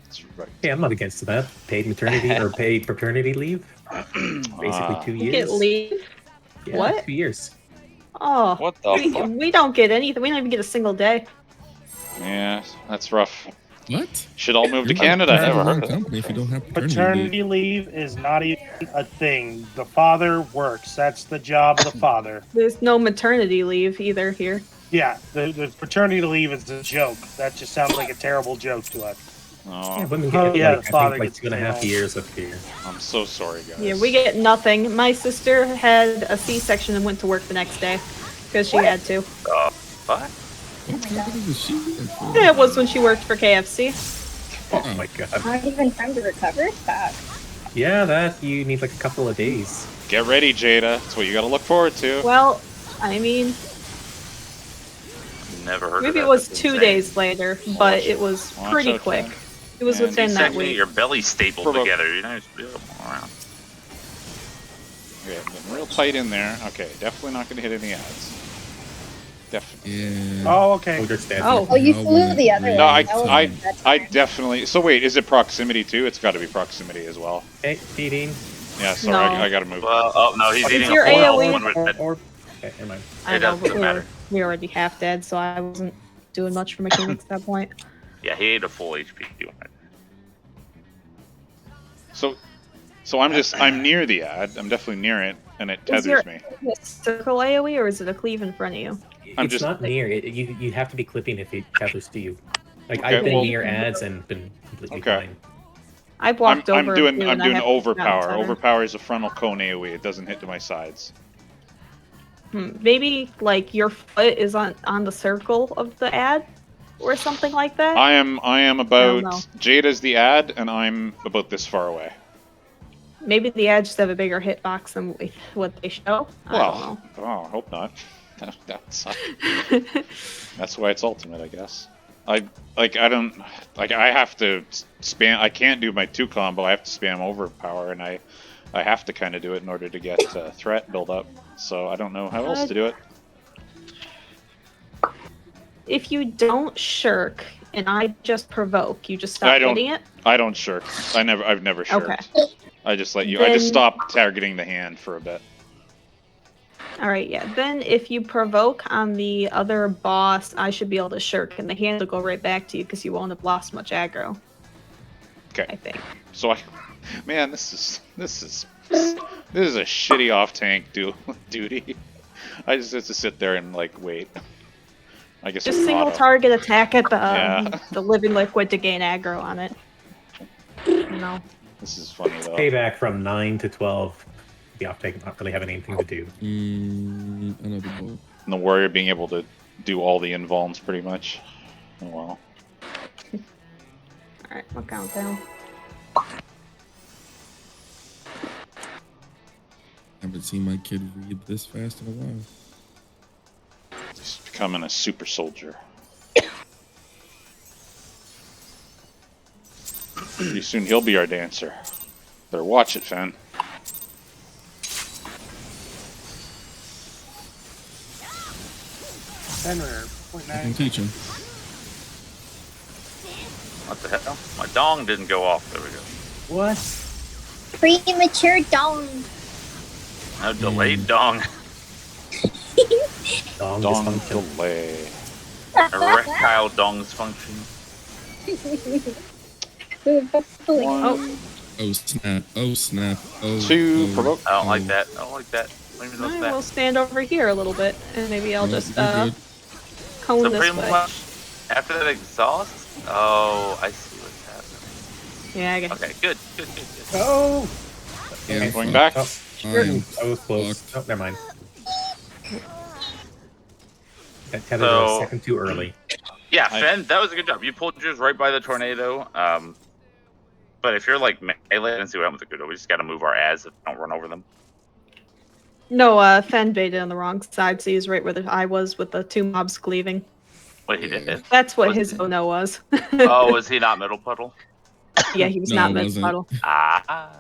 That's right. Yeah, I'm not against that. Paid maternity or paid paternity leave. Basically 2 You years. get leave? Yeah, What? 2 years. Oh, What the fuck? we don't get anything. We don't even get a single day. Yeah, that's rough. What? Should all move to You're Canada. part of Never the heard wrong of that. company if you don't have paternity leave. Paternity leave is not even a thing. The father works. That's the job of the father. There's no maternity leave either here. Yeah, the paternity leave is a joke. That just sounds like a terrible joke to us. Yeah, Oh, women Oh, get yeah, like, the I father think like gets 2.5 to years up here. I'm so sorry, guys. Yeah, we get nothing. My sister had a C-section and went to work the next day because she had to. What? What company was she work for? It was when she worked for KFC. Oh my god. Not even time to recover? Fuck. Yeah, that you need like a couple of days. Get ready, Jada. That's what you got to look forward to. Well, I mean, Never heard maybe of that. it was That's 2 insane. days later, but Watch- it was watch pretty out, quick. man. It was And within that Second, week. your belly stapled For about- together. You know, just be around. Okay, I'm getting real tight in there. Okay, definitely not going to hit any ads. Definitely. Yeah. Oh, okay. Oh, you're dead. Oh. Oh, you flew the other way. No, That's I fine. definitely. So wait, is it proximity too? It's got to be proximity as well. Hey, feeding. Yeah, sorry, No. I got to move. Well, oh no, he's Is eating your a full AoE one with that. Or okay, never mind. I It know, doesn't but matter. we already half dead, so I wasn't doing much for mechanics at that point. Yeah, he ate a full HP one. So I'm near the ad. I'm definitely near it, and it Is your tethers me. a circle AoE or is it a cleave in front of you? I'm It's just- not near. You have to be clipping if it tethers to you. Like Okay, I've been well- near ads and been completely Okay. fine. I've walked I'm over. doing too, and I doing haven't overpower. gotten tether. Overpower is a frontal cone AoE. It doesn't hit to my sides. Maybe like your foot is on the circle of the ad, or something like that. I am about know. Jada's the ad, and I'm about this far away. Maybe the ads just have a bigger hitbox than what they show. I Well, I hope not. That's why it's ultimate, I guess. I have to spam. I can't do my 2 combo. I have to spam overpower, and I have to kind of do it in order to get threat build up. So I don't know how else to do it. If you don't shirk and I just provoke, you just stop I don't- hitting it. I don't shirk. I've never shirked. Okay. I just let you. I just Then- stop targeting the hand for a bit. All right, yeah. Then if you provoke on the other boss, I should be able to shirk, and the hand will go right back to you because you won't have lost much aggro. I Okay. think. So man, this is a shitty off tank duty. I just have to sit there and like wait. I guess Just it's single auto. target attack at the Yeah. the living liquid to gain aggro on it. You know. This is funny though. Payback from 9 to 12. The off-take not really having anything to do. Another ball. And the warrior being able to do all the invulns pretty much. Oh well. Alright, I'll count down. Haven't seen my kid read this fast in a while. He's becoming a super soldier. Pretty soon he'll be our dancer. Better watch it, Fen. Center, I can teach him. What the hell? My dong didn't go off. There we go. What? Premature dong. No, delayed dong. Dong Dong dysfunction. delay. Erectile dong's function. Oh, Oh snap! Oh snap! Oh. Two oh, provoke. I don't like oh. that. I don't like that. Leave me those I back. will stand over here a little bit, and maybe I'll No, just you're good. cone So this pretty way. much after that exhaust. Oh, I see what's happening. Yeah, I guess. Okay, good, good, good, good. Oh! Yeah, Okay. Going fuck. back. Oh, I am I was close. fucked. Oh, never mind. That tethered So- a second too early. Yeah, I- Fen, that was a good job. You pulled yours right by the tornado. But if you're like melee, I didn't see what happened with the Kudo. We just got to move our ads if we don't run over them. No, Fen baited on the wrong side, so he was right where I was with the two mobs cleaving. Wait, he did. That's what Was his it- oh no was. Oh, was he not middle puddle? Yeah, he was No, not it mid wasn't. puddle. Ah.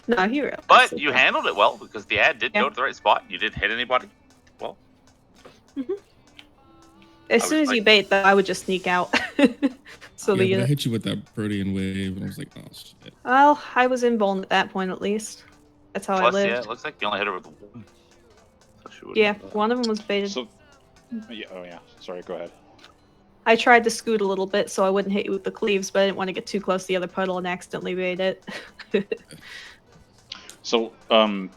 No, he really. But you handled it well because the ad did Yeah. go to the right spot. You didn't hit anybody. Well, As I soon was as you like- bait, though, I would just sneak out. So Yeah, but I the hit you with that Protean wave, and I was like, oh shit. well, I was invuln at that point at least. That's how plus, I yeah, lived. it looks like you only hit her with one. So she wouldn't Yeah, have that. one of them was baited. So, yeah. Oh yeah. Sorry. Go ahead. I tried to scoot a little bit so I wouldn't hit you with the cleaves, but I didn't want to get too close to the other puddle and accidentally bait it. So, I'm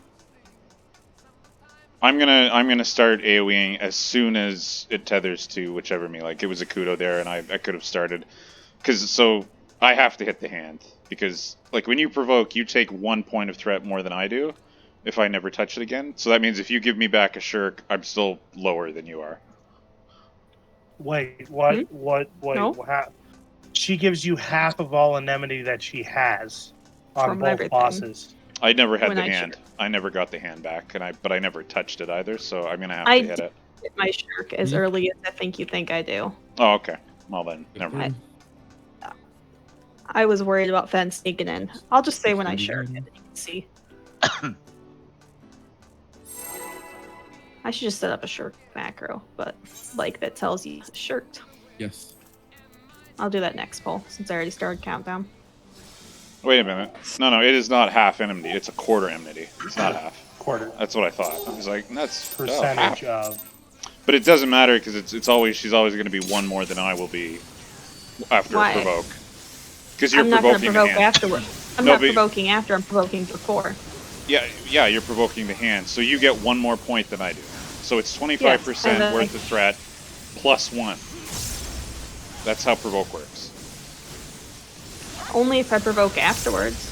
gonna start AoEing as soon as it tethers to whichever me. Like it was a Kudo there, and I could have started, so I have to hit the hand because like when you provoke, you take 1 point of threat more than I do, if I never touch it again. So that means if you give me back a shirk, I'm still lower than you are. Wait, what? Wait, No. she gives you half of all anemone that she has on From both everything. bosses. I never had When the I hand. I never got the hand back, but I never touched it either. So I'm gonna have I to hit it. Hit my shirk as Hmm. early as I think you think I do. Oh, okay. Well then, never mind. I was worried about Fen sneaking in. I'll just say when I Pretty shirk good. it, you can see. I should just set up a shirk macro, but like that tells you it's shirked. Yes. I'll do that next poll since I already started countdown. Wait a minute. No, it is not half enmity. It's a quarter enmity. It's not half. Quarter That's what I thought. I was like, that's percentage half. of. But it doesn't matter because she's always going to be one more than I will be after Why? a provoke. Because you're I'm not going to provoking provoke the hand. afterward. I'm No, not but- provoking after. I'm provoking before. Yeah, you're provoking the hand, so you get 1 more point than I do. So it's 25% Yes, and then worth of threat plus 1. That's how provoke works. Only if I provoke afterwards.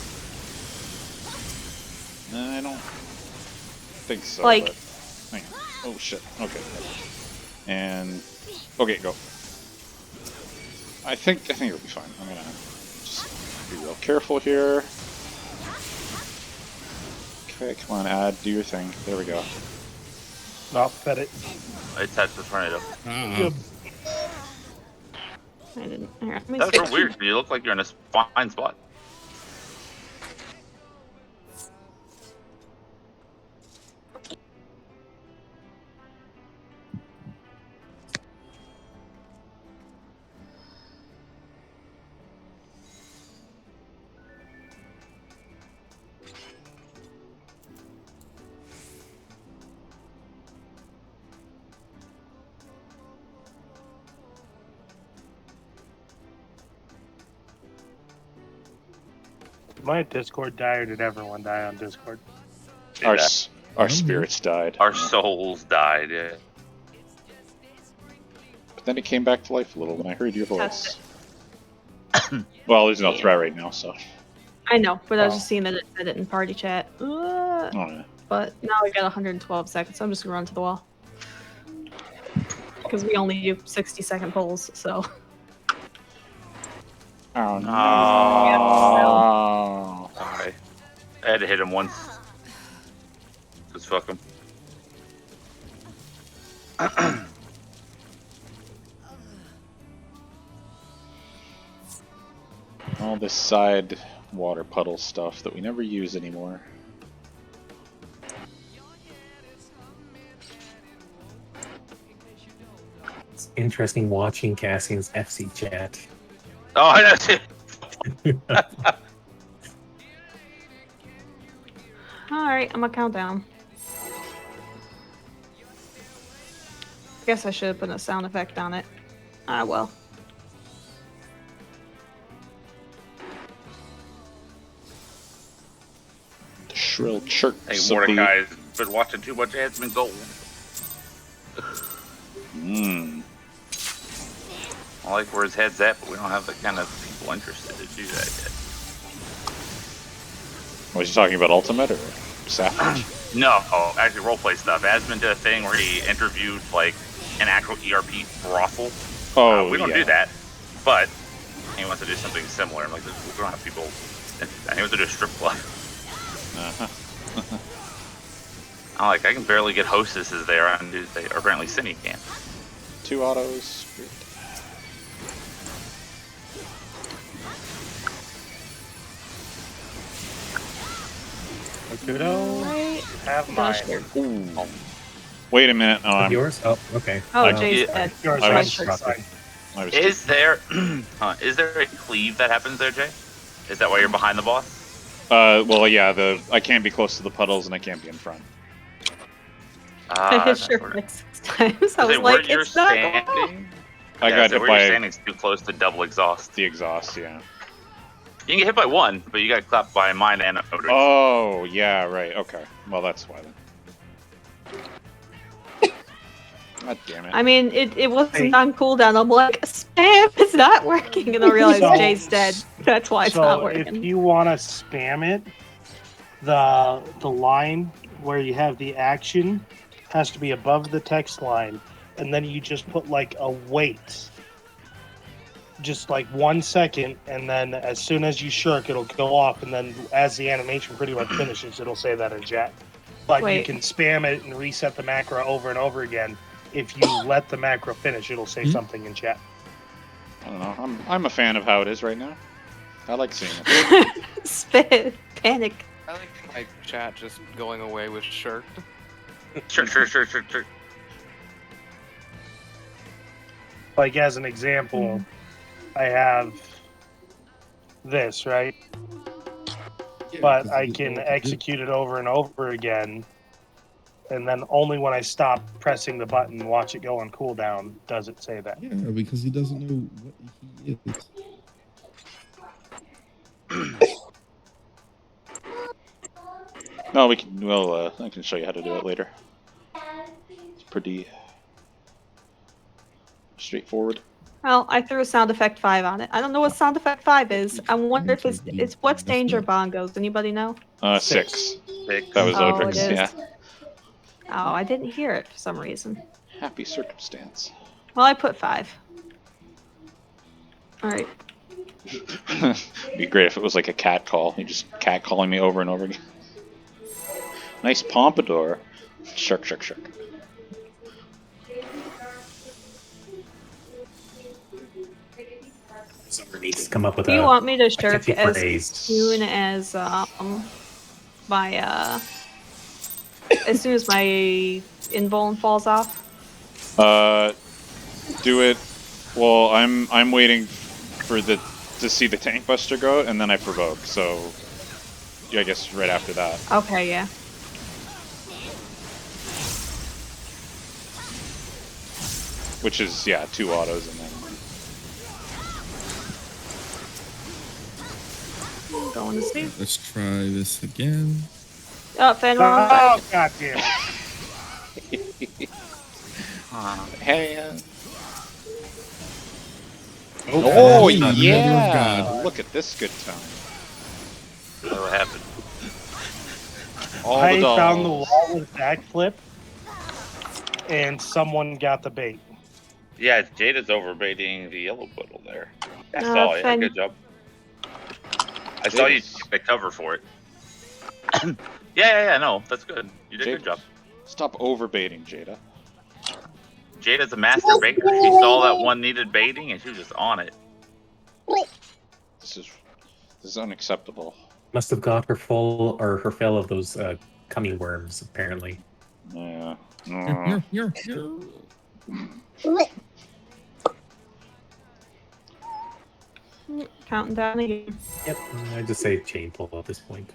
I don't think so. Like- but hang on. Oh shit. Okay. And okay, go. I think it'll be fine. I'm gonna just be real careful here. Okay, come on, Ad, do your thing. There we go. Not fed it. I touched the tornado. Ah, I didn't. Here, let me That's switch. real weird. You look like you're in a fine spot. Did my Discord die or did everyone die on Discord? Our Yeah. s- our spirits died. Our souls died. Yeah. Then it came back to life a little when I heard your Test voice. Well, there's no threat right now, so. I know, but I was just seeing that it said it in party chat. Oh, yeah. But now I got 112 seconds, so I'm just gonna run to the wall. Because we only do 60-second polls, so. Oh no! Sorry. I had to hit him once. Just fuck him. All this side water puddle stuff that we never use anymore. It's interesting watching Cassian's FC chat. Oh, I know too. Alright, I'm gonna count down. I guess I should have put a sound effect on it. Ah, well. The shrill chirp. Hey, Mordecai's been watching too much Asmon Gold. I like where his head's at, but we don't have the kind of people interested to do that yet. Was you talking about Ultimate or Savage? No, actually roleplay stuff. Asmon did a thing where he interviewed like an actual ERP brothel. Oh, we don't yeah. do that, but he wants to do something similar. I'm like, we don't have people. He wants to do a strip club. I'm like, I can barely get hostesses there on Tuesday, or apparently Cindy can. 2 autos. Kudo, have mine. Ooh. Wait a minute. Oh, Yours? Oh, okay. Oh, I- Jay's dead. Yours I is was- fine. I was Is there a cleave that happens there, Jay? Is that why you're behind the boss? well, yeah. I can't be close to the puddles and I can't be in front. I hit sure like 6 times. I was where like, you're it's not standing. I got hit where by you're standing's too close to double exhaust. the exhaust. Yeah. You can get hit by one, but you got clapped by mine and Odor's. Oh, yeah. Right. Okay. Well, that's why then. God damn it. I mean, it wasn't on cooldown. I'm like, spam, it's not working. And I realized So- Jay's dead. That's why it's not So working. if you want to spam it, the line where you have the action has to be above the text line, and then you just put like a wait, just like 1 second, and then as soon as you shirk, it'll go off, and then as the animation pretty much finishes, it'll say that in chat. But you Wait. can spam it and reset the macro over and over again. If you let the macro finish, it'll say something in chat. I don't know. I'm a fan of how it is right now. I like seeing it. Spit, panic. I like my chat just going away with shirk. Sure. Like as an example, I have this, right? But I can execute it over and over again, and then only when I stop pressing the button and watch it go on cooldown does it say that. Yeah, because he doesn't know what he is. No, we can. Well, I can show you how to do it later. It's pretty straightforward. Well, I threw a sound effect 5 on it. I don't know what sound effect 5 is. I wonder if it's what's danger bongos. Anybody know? 6. 6. That was Oh, it Odric's. is. Yeah. Oh, I didn't hear it for some reason. Happy circumstance. Well, I put 5. All right. It'd be great if it was like a cat call. You just cat calling me over and over again. Nice pompadour. Shirk. Summer needs to come up with Do you want me to shirk catchy as phrase. soon as my as soon as my invuln falls off? Do it. Well, I'm waiting for to see the tank buster go, and then I provoke. So, yeah, I guess right after that. Okay, yeah. Which is 2 autos and then. Going to sleep. Let's try this again. Oh, fan wrong. Oh, god damn it. Hey. Oh, the mother of yeah! God. Look at this good time. What happened? All I the dolls. found the wall with that clip, and someone got the bait. Yeah, Jada's overbaiting the yellow puddle there. I saw it. Fen- Good job. I saw you Jada's- take the cover for it. yeah, no, that's good. You did a good job. Stop overbaiting, Jada. Jada's a master baiter. She saw that one needed baiting, and she was just on it. This is unacceptable. Must have got her full or her fill of those cummy worms, apparently. Yeah. Here. Counting down again. Yep, I just say chain pull at this point.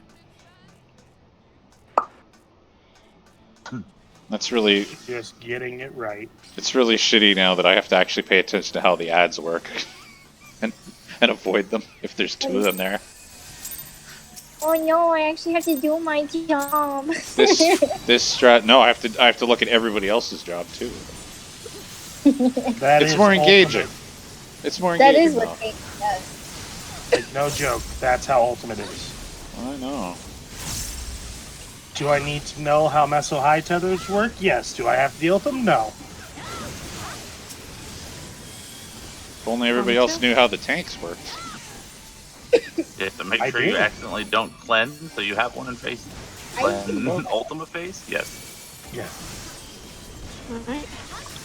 That's really. Just getting it right. It's really shitty now that I have to actually pay attention to how the ads work, and avoid them if there's two of them there. Oh no, I actually have to do my job. This strat. No, I have to look at everybody else's job too. That It's is more engaging. ultimate. It's more That engaging. is what though. Kate does. Like, no joke. That's how ultimate is. I know. Do I need to know how meso high tethers work? Yes. Do I have to deal with them? No. If only everybody else knew how the tanks worked. You have to make I sure you do. accidentally don't cleanse, so you have one in phase. Ultima phase? Yes. Yeah. Alright.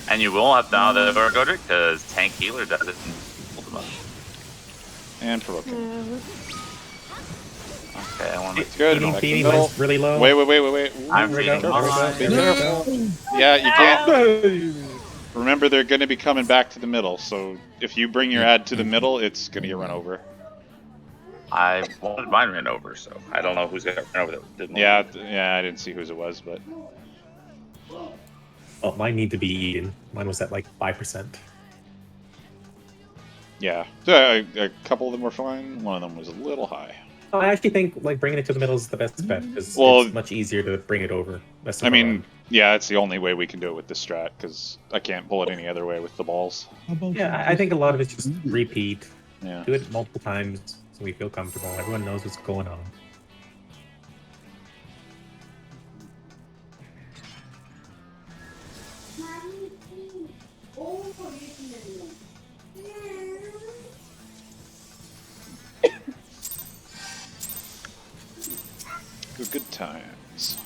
And you will have now the Godric, because tank healer does it in Ultima. And provoking. Okay, I want to. It's good. Feeding, Back to feeding middle. went really low. Wait. Ooh, I'm There we feeding go. mine. Be careful. Yeah, you can't. Remember, they're going to be coming back to the middle, so if you bring your ad to the middle, it's going to get run over. I wanted mine ran over, so I don't know who's got ran over that didn't. Yeah, I didn't see whose it was, but Oh, mine need to be eaten. Mine was at like 5%. yeah, a couple of them were fine. One of them was a little high. Oh, I actually think like bringing it to the middle is the best bet because Well, it's much easier to bring it over. I mean, yeah, it's the only way we can do it with this strat because I can't pull it any other way with the balls. yeah, I think a lot of it's just repeat. Yeah. Do it multiple times so we feel comfortable. Everyone knows what's going on. Good times.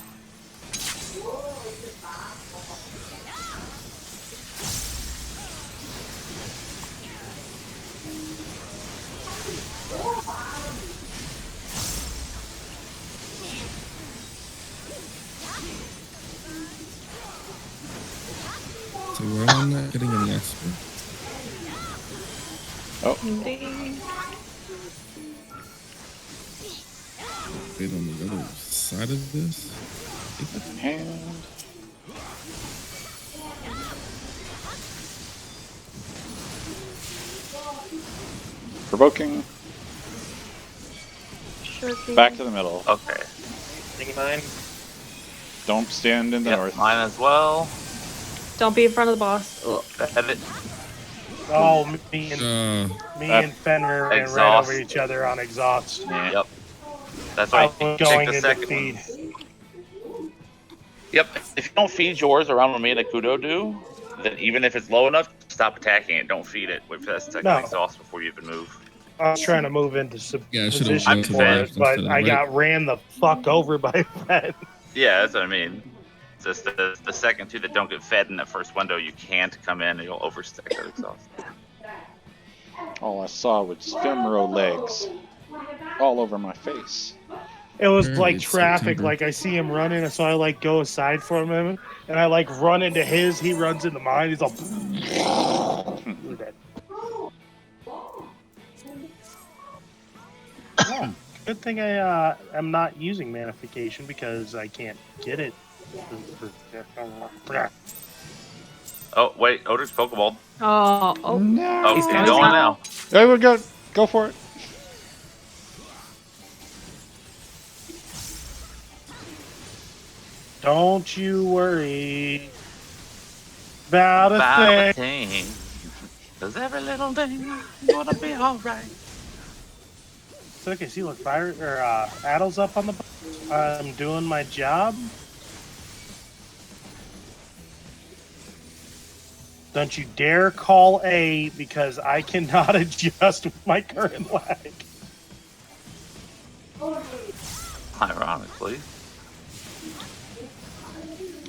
So we're on that getting any expert. Oh, Wait on the other side of this. hand. Provoking. Sure thing. Back to the middle. Okay. Thinking mine. Don't stand in the Yep, north. mine as well. Don't be in front of the boss. Ugh. Edit. Oh, me and Fenrir ran right exhaust. over each other on exhaust. Yeah. Yep. That's I why was you going take the into second feed. one. Yep. If you don't feed yours around what me and Akudo do, then even if it's low enough, stop attacking it. Don't feed it. Wait for that second No. exhaust before you even move. I was trying to move into Yeah, I should've position gone to the for left it, instead but of the I right. got ran the fuck over by Fed. Yeah, that's what I mean. It's just the second two that don't get fed in that first window, you can't come in and you'll overstack that exhaust. All I saw was femoral legs all over my face. It was Apparently like it's traffic. September. Like I see him running, so I like go aside from him, and I like run into his. He runs into mine. He's all. We're dead. Oh, good thing I am not using manification because I can't get it. Oh, wait. Odor's Pokeball. Oh, Oh, He's he's coming going now. now. There we go. Go for it. Don't you worry about a About thing. a thing. Cause every little thing gonna be alright. So okay, see, look, fire or Addle's up on the box. I'm doing my job. Don't you dare call A because I cannot adjust with my current lag. Ironically.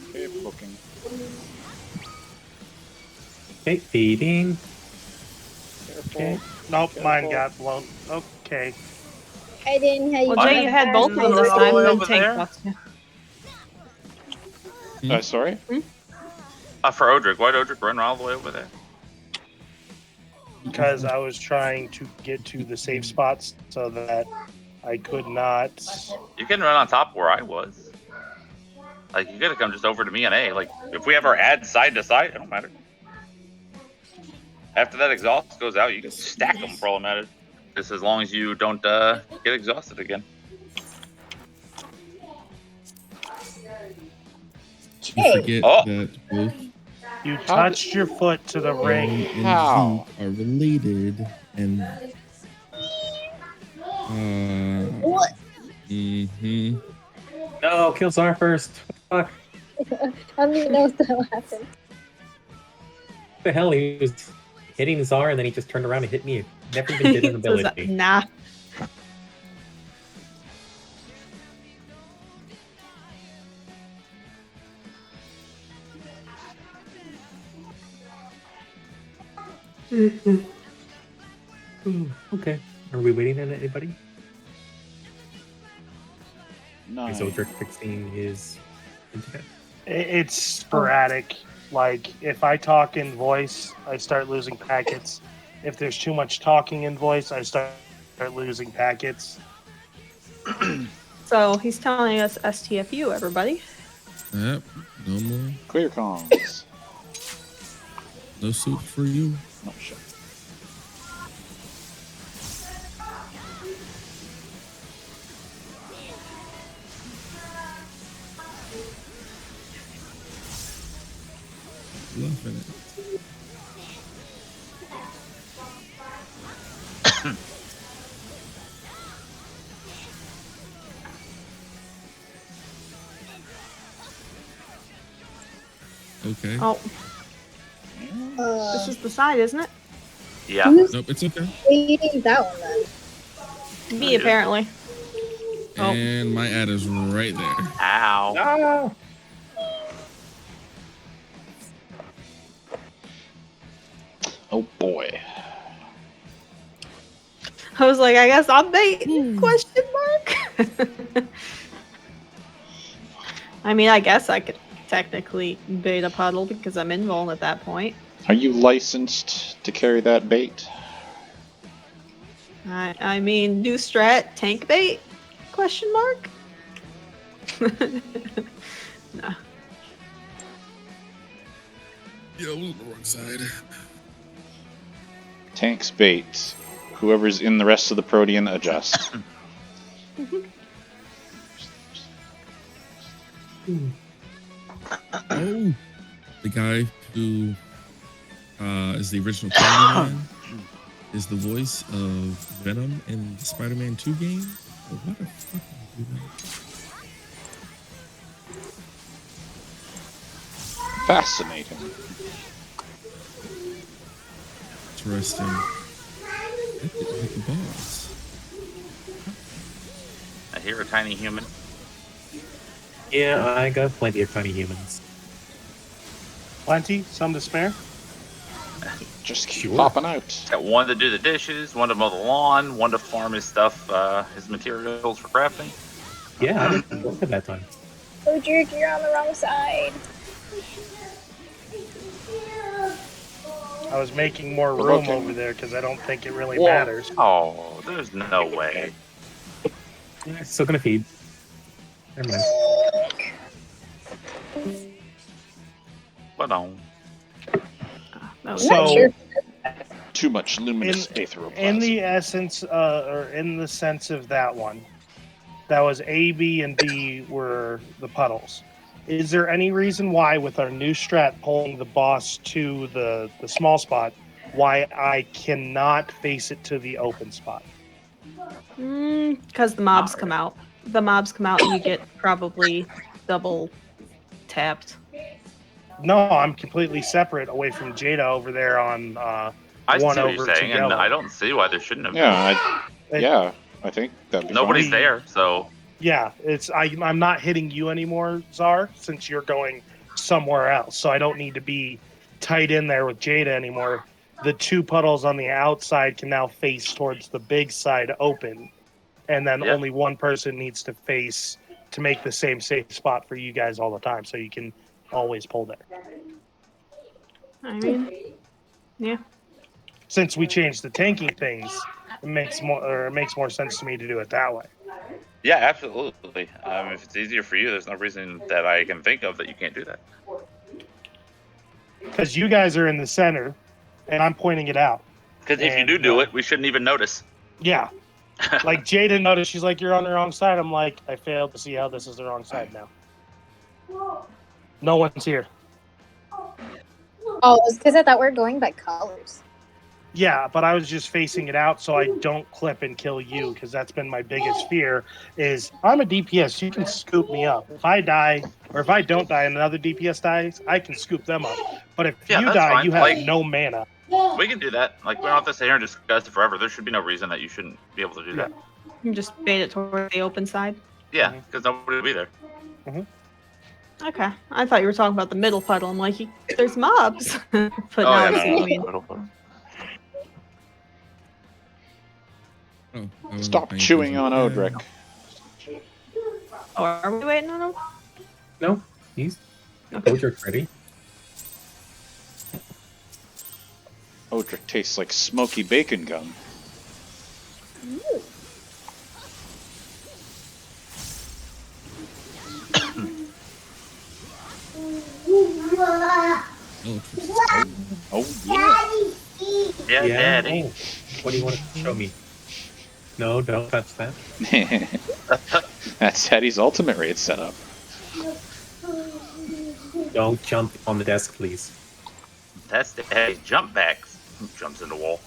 Okay, booking. Okay, feeding. Okay. Nope, mine got blown. Okay. I didn't have you. Well, Jay, you had both of them this All the time, way then over Tank there? bucks you. Sorry? For Odric, why'd Odric run all the way over there? Because I was trying to get to the safe spots so that I could not. You can run on top where I was. Like, you gotta come just over to me and A. Like, if we ever add side to side, it don't matter. After that exhaust goes out, you can stack them for all that matters. Just as long as you don't get exhausted again. You forget that both You touched your foot to the ring. and How? Zeke are related, and What? No, kill Zara first. Fuck. I don't even know what the hell happened. What the hell? He was hitting Zara and then he just turned around and hit me. Never even did an ability. Nah. Okay. Are we waiting on anybody? No. Is Odric fixing his internet? It's sporadic. Like, if I talk in voice, I start losing packets. If there's too much talking in voice, I start losing packets. So he's telling us STFU, everybody. Yep, no more. Clear comms. No soup for you. Oh, shit. Loving it. Okay. Oh, this is the side, isn't it? Yeah. Who's Nope, it's okay. eating that one then? Me, apparently. Oh. And my ad is right there. Ow. No! Oh boy. I was like, I guess I'm baiting? Question mark. I mean, I guess I could technically bait a puddle because I'm invuln at that point. Are you licensed to carry that bait? I mean, new strat, tank bait? Question mark. No. Yeah, I was on the wrong side. Tank's bait. Whoever's in the rest of the Protean, adjust. Oh, the guy who is the original Candyman is the voice of Venom in the Spider-Man 2 game. Oh, what the fuck did I do that? Fascinating. Interesting. That didn't hit the balls. I hear a tiny human. Yeah, I got plenty of tiny humans. Plenty? Some to spare? Just keep Sure. popping out. Got one to do the dishes, one to mow the lawn, one to farm his stuff, his materials for crafting. Yeah, I didn't work at that time. Oh, Jerk, you're on the wrong side. I was making more We're room looking. over there because I don't think it really Whoa. matters. Oh, there's no way. Yeah, still gonna feed. Never mind. But on. No. So, Sure. Too much luminous in aetheroplasm. the essence, or in the sense of that one, that was A, B, and D were the puddles. Is there any reason why, with our new strat pulling the boss to the small spot, why I cannot face it to the open spot. Because the mobs come out. The mobs come out and you get probably double tapped. No, I'm completely separate away from Jada over there on I one see what over you're to saying, and yellow. I don't see why there shouldn't have been. Yeah, I think that'd be Nobody's fine. there, so Yeah, I'm not hitting you anymore, Czar, since you're going somewhere else. So I don't need to be tight in there with Jada anymore. The two puddles on the outside can now face towards the big side open, and then Yeah. only one person needs to face to make the same safe spot for you guys all the time, so you can always pull there. I mean, yeah. Since we changed the tanking things, it makes more sense to me to do it that way. yeah, absolutely. If it's easier for you, there's no reason that I can think of that you can't do that. Because you guys are in the center, and I'm pointing it out. Because if you do it, we shouldn't even notice. Yeah. Like Jada noticed, she's like, "You're on the wrong side." I'm like, I failed to see how this is the wrong side now. No one's here. Oh, it's because I thought we were going by colors. Yeah, but I was just facing it out so I don't clip and kill you, because that's been my biggest fear. Is I'm a DPS, you can scoop me up. If I die, or if I don't die and another DPS dies, I can scoop them up. But if Yeah, you that's die, fine. you have Like- no mana. We can do that. Like, we don't have to sit here and discuss it forever. There should be no reason that you shouldn't be able to do that. You just bait it toward the open side. Yeah, because nobody will be there. Okay. I thought you were talking about the middle puddle. I'm like, there's mobs. But Oh, now yeah, I see what you mean. Oh, I wasn't Stop paying chewing attention. on Odric. Oh, are we waiting on him? No, he's Okay. Odric ready. Odric tastes like smoky bacon gum. Oh yeah. Yeah, Daddy. Oh, what do you want to show me? No, don't touch that. That's Teddy's ultimate raid setup. Don't jump on the desk, please. That's the hey, jump backs. Jumps in the wall.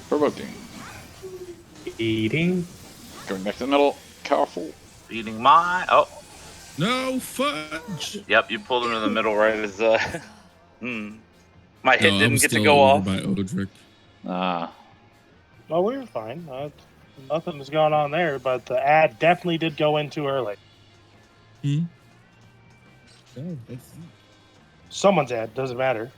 Provoking. Eating. Going back to the middle. Careful. Eating my. Oh. No fudge. Yep, you pulled him in the middle right as. My hit No, didn't I'm get to still go over off. by Odric. Oh, we were fine. Nothing was going on there, but the ad definitely did go in too early. Oh, that's Someone's ad, doesn't matter.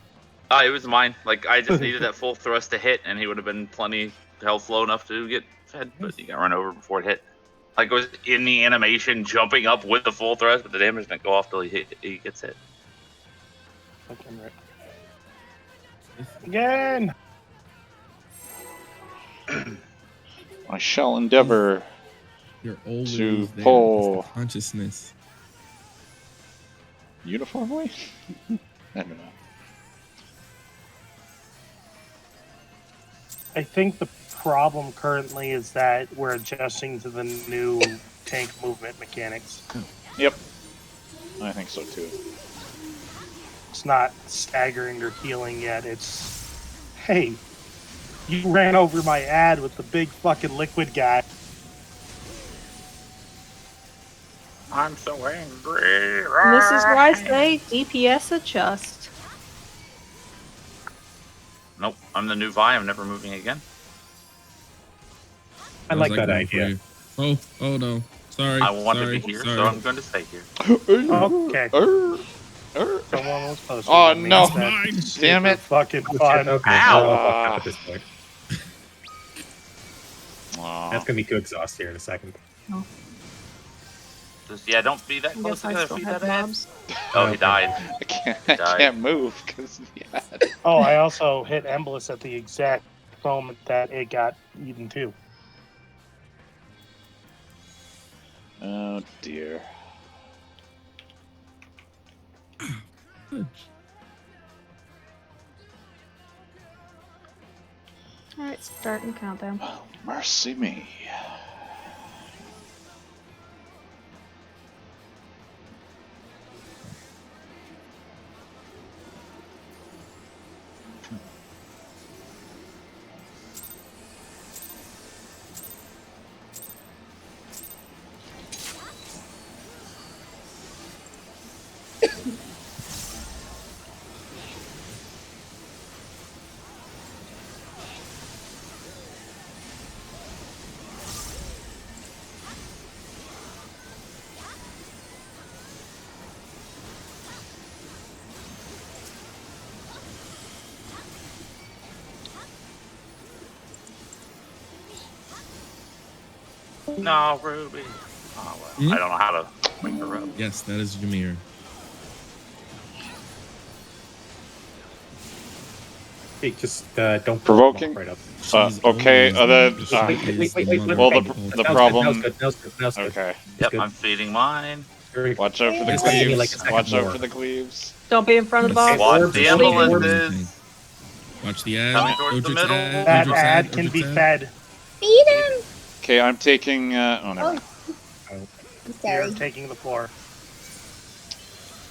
It was mine. Like, I just needed that full thrust to hit, and he would have been plenty health low enough to get fed, but he got run over before it hit. Like, it was in the animation, jumping up with the full thrust, but the damage didn't go off till he gets hit. Again! I shall endeavor You're always to there. pull It's the consciousness. uniformly. I don't know. I think the problem currently is that we're adjusting to the new tank movement mechanics. Yep. I think so too. It's not staggering or healing yet. It's, hey, you ran over my ad with the big fucking liquid guy. I'm so angry. And this is why I say DPS adjust. Nope, I'm the new Vi. I'm never moving again. I like How's that going for idea. you? Oh no. Sorry. I want to sorry, be here, sorry. so I'm going to stay here. Okay. Someone was posting. Oh on me no! instead. Damn it! Fucking fun. Okay, Ow. we're all fucked up at this point. Aw. That's gonna be too exhaust here in a second. Just, yeah, don't be that I close guess to I the still feed have that ad. mobs. Oh, he Okay. died. I Died. can't move because yeah. Oh, I also hit Embolus at the exact moment that it got eaten too. Oh dear. Alright, starting countdown. Mercy me. No, Ruby. Oh, well, I don't know how to wake her up. Yes, that is Jameer. Hey, just don't Provoking? right up. Okay. Wait, Well, the problem. Now's good. Okay. Yep, I'm feeding mine. Watch out for the Just give me cleaves. like a second Watch out more. for the cleaves. Don't be in front of the boss. Watch the Leave him. ambulances. Watch the ad. Coming towards the Odric's middle. ad. That Odric's ad can be Odric's ad. fed. Feed him. Okay, I'm taking. Oh, never mind. I'm You're sorry. taking the floor.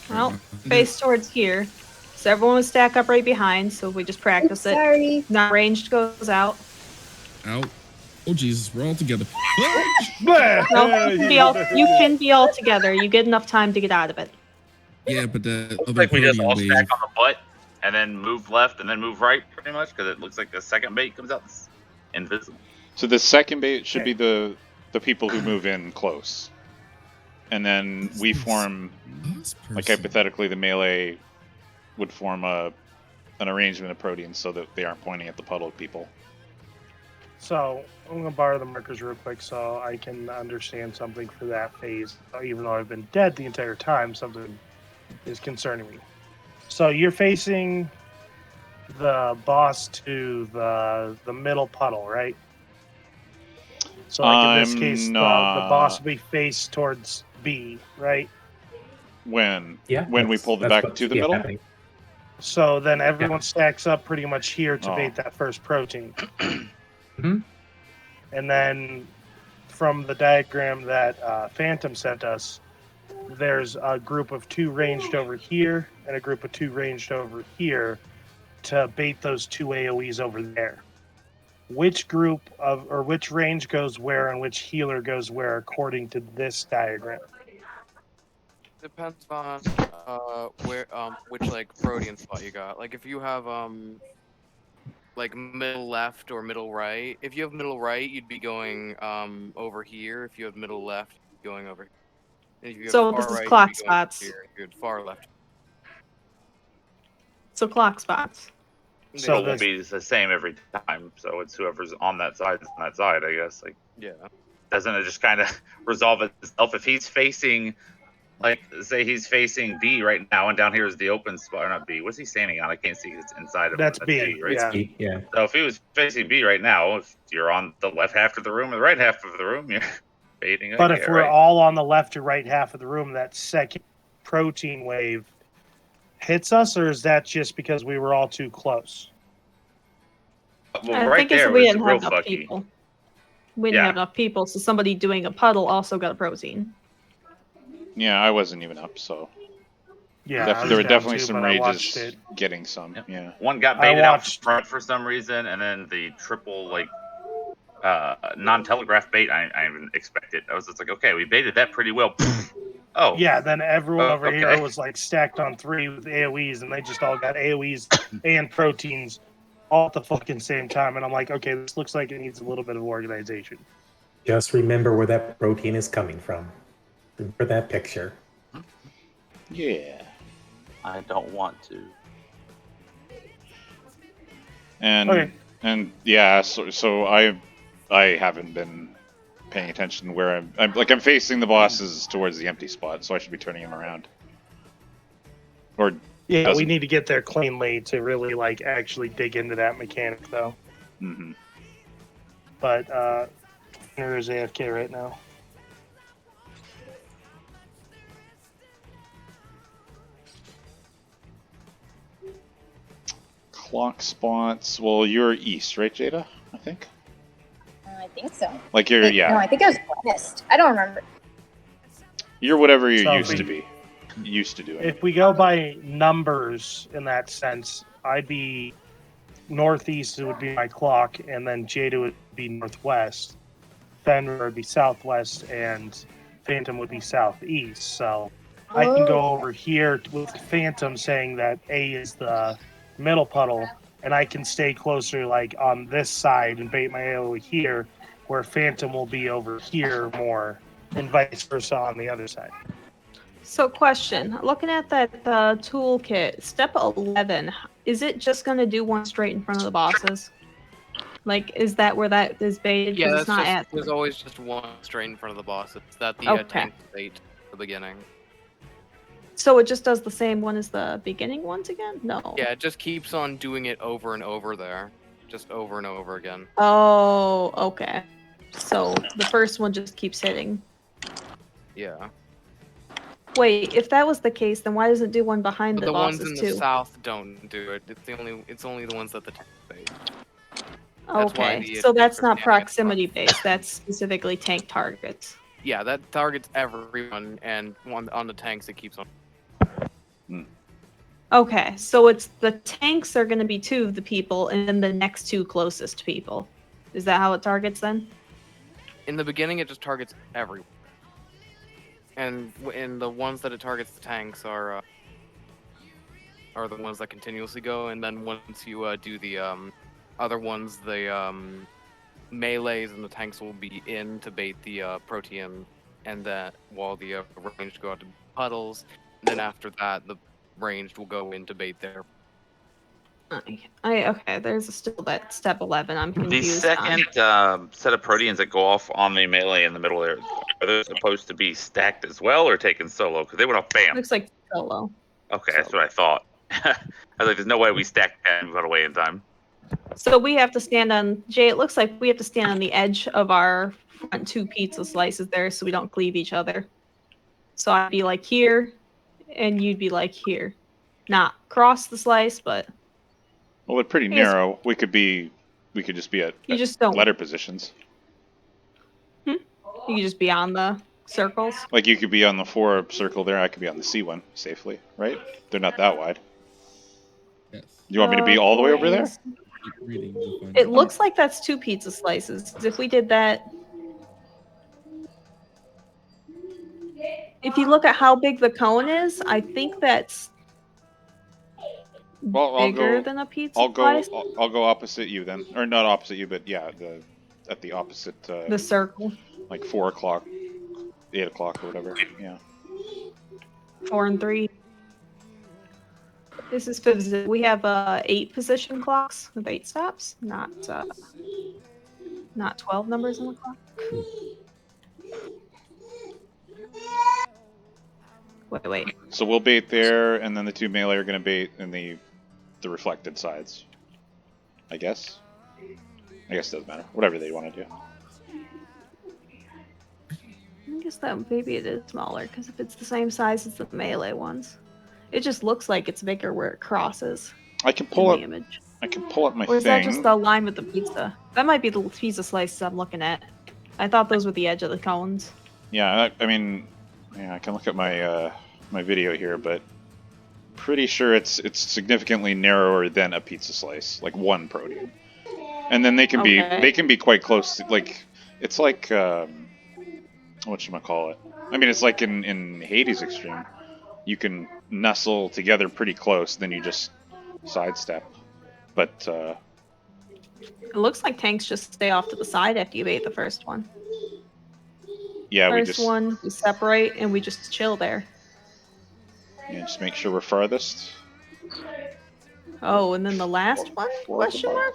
Well, face towards here. So everyone would stack up right behind, so we just practice it. Sorry. Not ranged goes out. Out. Oh Jesus, we're all together. No, you can be all together. You get enough time to get out of it. Yeah, but the Looks other like we just Protean all wave. stack on the butt and then move left and then move right, pretty much, because it looks like the second bait comes out invisible. So the second bait should be the people who move in close, and then we form, like hypothetically, the melee would form an arrangement of proteins so that they aren't pointing at the puddle of people. So I'm gonna borrow the markers real quick so I can understand something for that phase. Even though I've been dead the entire time, something is concerning me. So you're facing the boss to the middle puddle, right? So like in this case, the boss will be faced towards B, right? When Yeah. we pull the back to the middle. Happening. So then everyone stacks up pretty much here to Oh. bait that first protein. Mhm. And then from the diagram that Phantom sent us, there's a group of 2 ranged over here and a group of 2 ranged over here to bait those 2 AoEs over there. Which group of or which range goes where and which healer goes where according to this diagram? Depends on where which like protein spot you got. Like if you have like middle left or middle right. If you have middle right, you'd be going over here. If you have middle left, you'd be going over here. And if you have So far this is right, clock you'd be going spots. here. If you had far left. So clock spots. So it won't be the same every time. So it's whoever's on that side is on that side, I guess. Like, yeah. Doesn't it just kind of resolve itself? If he's facing, like, say he's facing B right now, and down here is the open spot, or not B. What's he standing on? I can't see. It's inside of That's him. B, right? yeah. Yeah. So if he was facing B right now, if you're on the left half of the room or the right half of the room, you're baiting. But if we're all on the left or right half of the room, that second protein wave hits us, or is that just because we were all too close? Well, I right think it's there we was didn't real have enough fucky. people. We didn't Yeah. have enough people, so somebody doing a puddle also got a protein. Yeah, I wasn't even up, so Yeah, I was there were down definitely too, some but I watched rages it. getting some. Yeah. One got I baited out watched- front for some reason, and then the triple like non-telegraph bait. I didn't expect it. I was just like, okay, we baited that pretty well. Oh Yeah, then everyone over okay. here was like stacked on 3 with AoEs, and they just all got AoEs and proteins all at the fucking same time. And I'm like, okay, this looks like it needs a little bit of organization. Just remember where that protein is coming from. Remember that picture. Yeah. I don't want to. And Okay. and yeah, so I haven't been paying attention where I'm facing the bosses towards the empty spot, so I should be turning him around. Or Yeah, we doesn't- need to get there cleanly to really like actually dig into that mechanic, though. Mhm. But there is AFK right now. Clock spots. Well, you're east, right, Jada? I think. I think so. Like you're Wait, No, I think I was west. I don't remember. You're whatever you So used we- to be. Used to doing. If we go by numbers in that sense, I'd be northeast would be my clock, and then Jada would be northwest. Fenrir would be southwest, and Phantom would be southeast. So I can go over here with Phantom saying that A is the middle puddle, and I can stay closer like on this side and bait my AoE here, where Phantom will be over here more, and vice versa on the other side. So, question: looking at that toolkit, step 11, is it just going to do one straight in front of the bosses? Like, is that where that is baited? Yeah, Because that's it's not just, at. there's always just one straight in front of the boss. It's that the Okay. tank bait at the beginning. So it just does the same one as the beginning ones again? No. Yeah, it just keeps on doing it over and over there. Just over and over again. Oh, okay. So the first one just keeps hitting. Yeah. Wait, if that was the case, then why does it do one behind But the the ones bosses in the too? south don't do it. It's only the ones that the tank bait. That's why Okay, the so tanks that's are not spamming proximity based. That's specifically tank targets. Yeah, that targets everyone, and on the tanks it keeps on. Okay, so it's the tanks are going to be 2 of the people, and then the next 2 closest people. Is that how it targets then? In the beginning, it just targets everyone, and the ones that it targets the tanks are the ones that continuously go, and then once you do the other ones, the melees and the tanks will be in to bait the protean, and that while the ranged go out to puddles, and then after that the ranged will go in to bait their. Okay, there's still that step 11 I'm The confused second set of proteans that go off on the melee in the middle there, are those supposed to be stacked as well or taken solo? Because they went off bam. Looks like solo. Okay, that's what I thought. I was like, there's no way we stacked that and got away in time. So we have to stand on, Jay, it looks like we have to stand on the edge of our front 2 pizza slices there so we don't cleave each other. So I'd be like here, and you'd be like here. Not cross the slice, but Well, they're pretty Yes. narrow. We could just be at you just don't. letter positions. You could just be on the circles. Like you could be on the 4 circle there, I could be on the C one safely, right? They're not that wide. Yes. You want me to be all the way over there? Keep reading, you'll find It out. looks like that's 2 pizza slices. 'Cause if we did that, if you look at how big the cone is, I think that's Well, I'll bigger go. than a pizza I'll go. slice. I'll go opposite you then, or not opposite you, but yeah, at the opposite. The circle, Like 4 o'clock, 8 o'clock, or whatever. Yeah. 4 and 3. This is 5. We have 8 position clocks with 8 stops, not 12 numbers on the clock. Wait. So we'll bait there, and then the 2 melee are gonna bait in the reflected sides. I guess. I guess it doesn't matter. Whatever they want to do. I guess that maybe it is smaller because if it's the same size as the melee ones, it just looks like it's bigger where it crosses. I can pull up. The image. I can pull up my Or is thing. that just the line with the pizza? That might be the pizza slices I'm looking at. I thought those were the edge of the cones. Yeah, I mean, yeah, I can look at my my video here, but pretty sure it's significantly narrower than a pizza slice, like 1 protein. And then they can be quite close. Like it's like whatchamacallit. I mean, it's like in Hades Extreme, you can nestle together pretty close, then you just sidestep. But It looks like tanks just stay off to the side after you bait the first one. yeah, First one, we separate and we just chill there. Yeah, just make sure we're farthest. Oh, and then the last one? Question mark?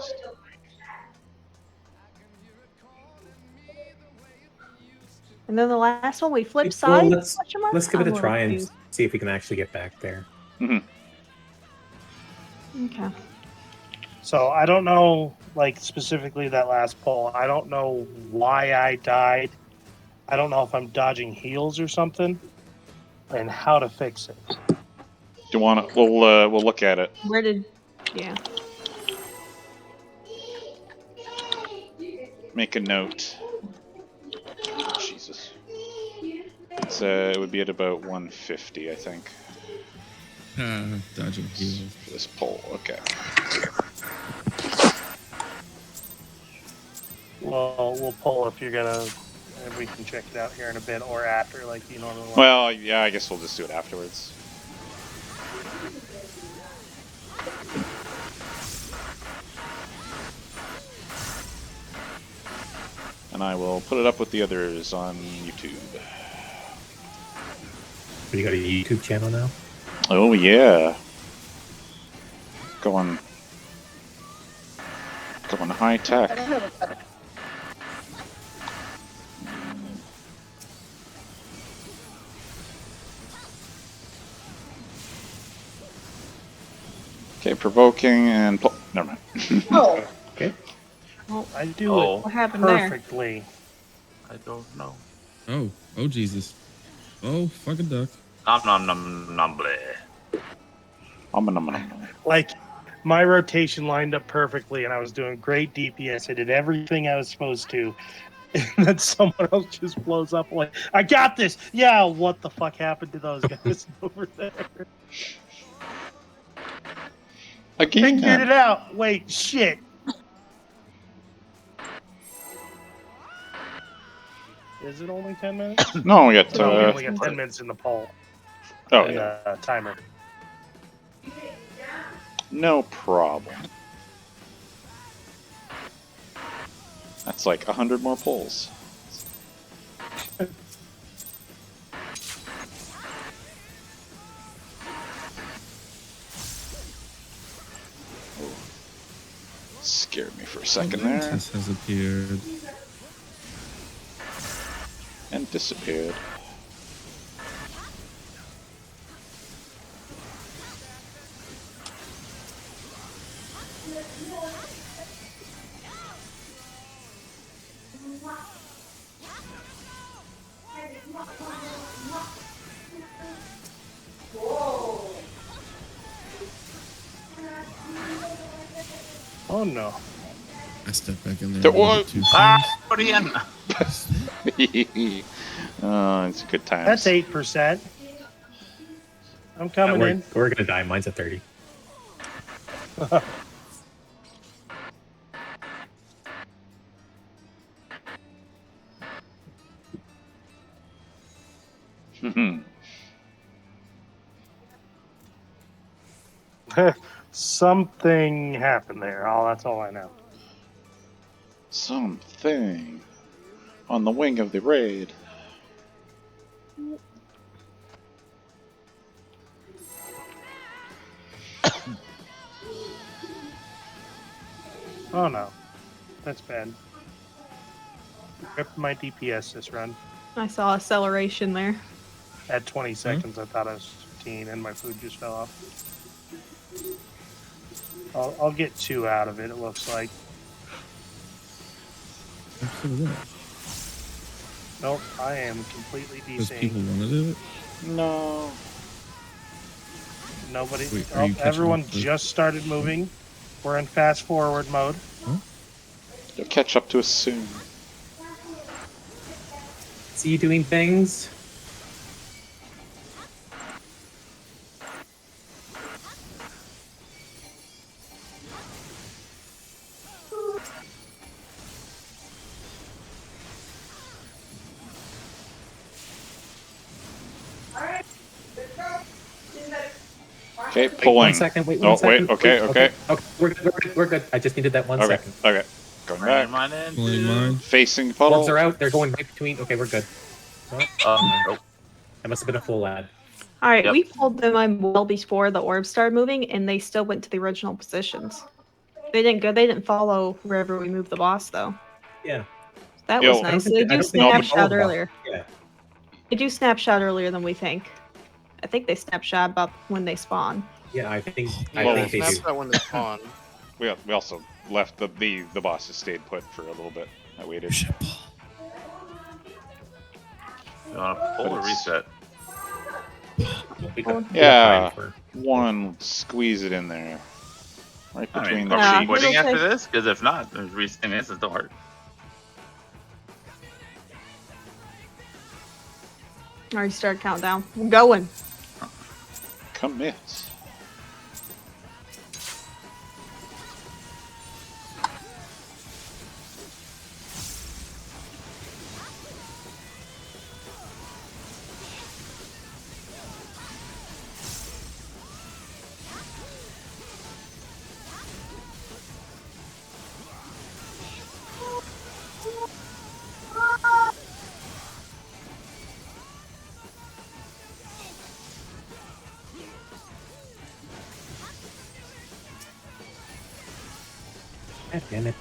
And then the last one, we flip sides? Well, let's give it a try and see if we can actually get back there. Okay. So I don't know, like specifically that last pull. I don't know why I died. I don't know if I'm dodging heals or something, and how to fix it. Do you want to? We'll look at it. Where did? Yeah. Make a note. Jesus. It's it would be at about 150, I think. Dodging heals. This pull, okay. Well, we'll pull if you're gonna, and we can check it out here in a bit or after, like you normally want. Well, yeah, I guess we'll just do it afterwards. And I will put it up with the others on YouTube. You got a YouTube channel now? Oh yeah. Going High tech. Okay, provoking and never mind. Oh, Okay. Well, I do Oh, what it happened there? perfectly. I don't know. Oh Jesus. Oh, fucking duck. Nom nom nom nom bleh. Like, my rotation lined up perfectly, and I was doing great DPS. I did everything I was supposed to, and then someone else just blows up like, "I got this!" Yeah, what the fuck happened to those guys over there? Again. Figured it out. Wait, shit. Is it only 10 minutes? No, we got. No, we only got 10 minutes in the poll. Oh and, yeah. Timer. No problem. That's like 100 more pulls. Scared me for a second there. Mantis has appeared. And disappeared. Oh no. I stepped back in there. There a little was- bit too Ah, fast. put it in. Oh, it's a good time. That's 8%. I'm coming in. We're gonna die. Mine's at 30. Something happened there. Oh, that's all I know. Something on the wing of the raid. Oh no. That's bad. Ripped my DPS this run. I saw acceleration there. At 20 seconds, I thought I was 15, and my food just fell off. I'll get 2 out of it, it looks like. For what? Nope, I am completely Because people DCing. wanted it. No. Nobody. Wait, are you catching Everyone up with- just started moving. We're in fast forward mode. You'll catch up to us soon. See you doing things. Okay, Wait pulling. 1 second. Wait 1 second. Wait, okay, okay. Okay, we're good. I just needed that 1 Okay, second. okay. Going Bring back. mine in. Pulling mine. Facing puddle. Orbs are out. They're going right between. Okay, we're good. Oh, Nope. that must have been a full ad. All right, Yep. we pulled them on well before the orbs started moving, and they still went to the original positions. They didn't go. They didn't follow wherever we moved the boss, though. Yeah. That Yo, was I don't nice. think They they- I do don't think they snapshot followed earlier. Yeah. They do snapshot earlier than we think. I think they snapshot about when they spawn. Yeah, I think Well, they do. Snapshot when they spawn. We also left the bosses stayed put for a little bit. I waited. You want to pull or reset? We got Yeah. time for- One, squeeze it in there. Right I between mean, the are we Yeah. quitting It'll after take- this? Because if not, then resetting this is still hard. Already started countdown. We're going. Commit. God damn it.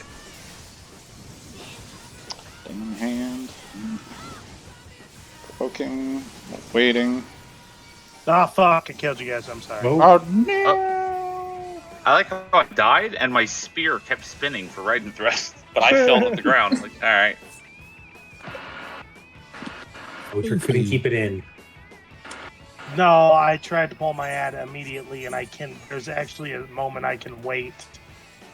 In hand. Poking. Waiting. Ah, fuck! I killed you guys. I'm sorry. Oh no! I like how I died and my spear kept spinning for right and thrust, but I fell to the ground. I'm like, all right. Ocher couldn't keep it in. No, I tried to pull my ad immediately, and I can. There's actually a moment I can wait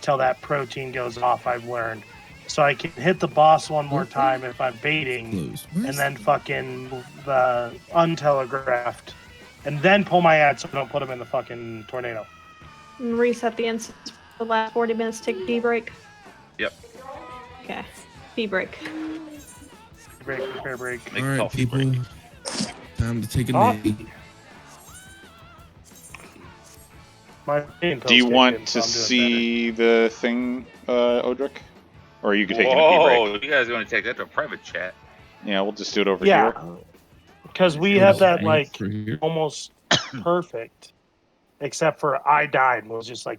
till that protein goes off. I've learned, so I can hit the boss one more time if I'm baiting, and then fucking the untelegraphed, and then pull my ad so I don't put him in the fucking tornado. And reset the instance for the last 40 minutes. Take a pee break. Yep. Okay. Pee break. Prepare break. All right, people. Break. Time to take a Oh. nap. Do you want to see the thing, Odric? Or you could take a pee break? You guys are going to take that to a private chat? Yeah, we'll just do it over Yeah, here. because we have that like For here. almost perfect, except for I died and was just like.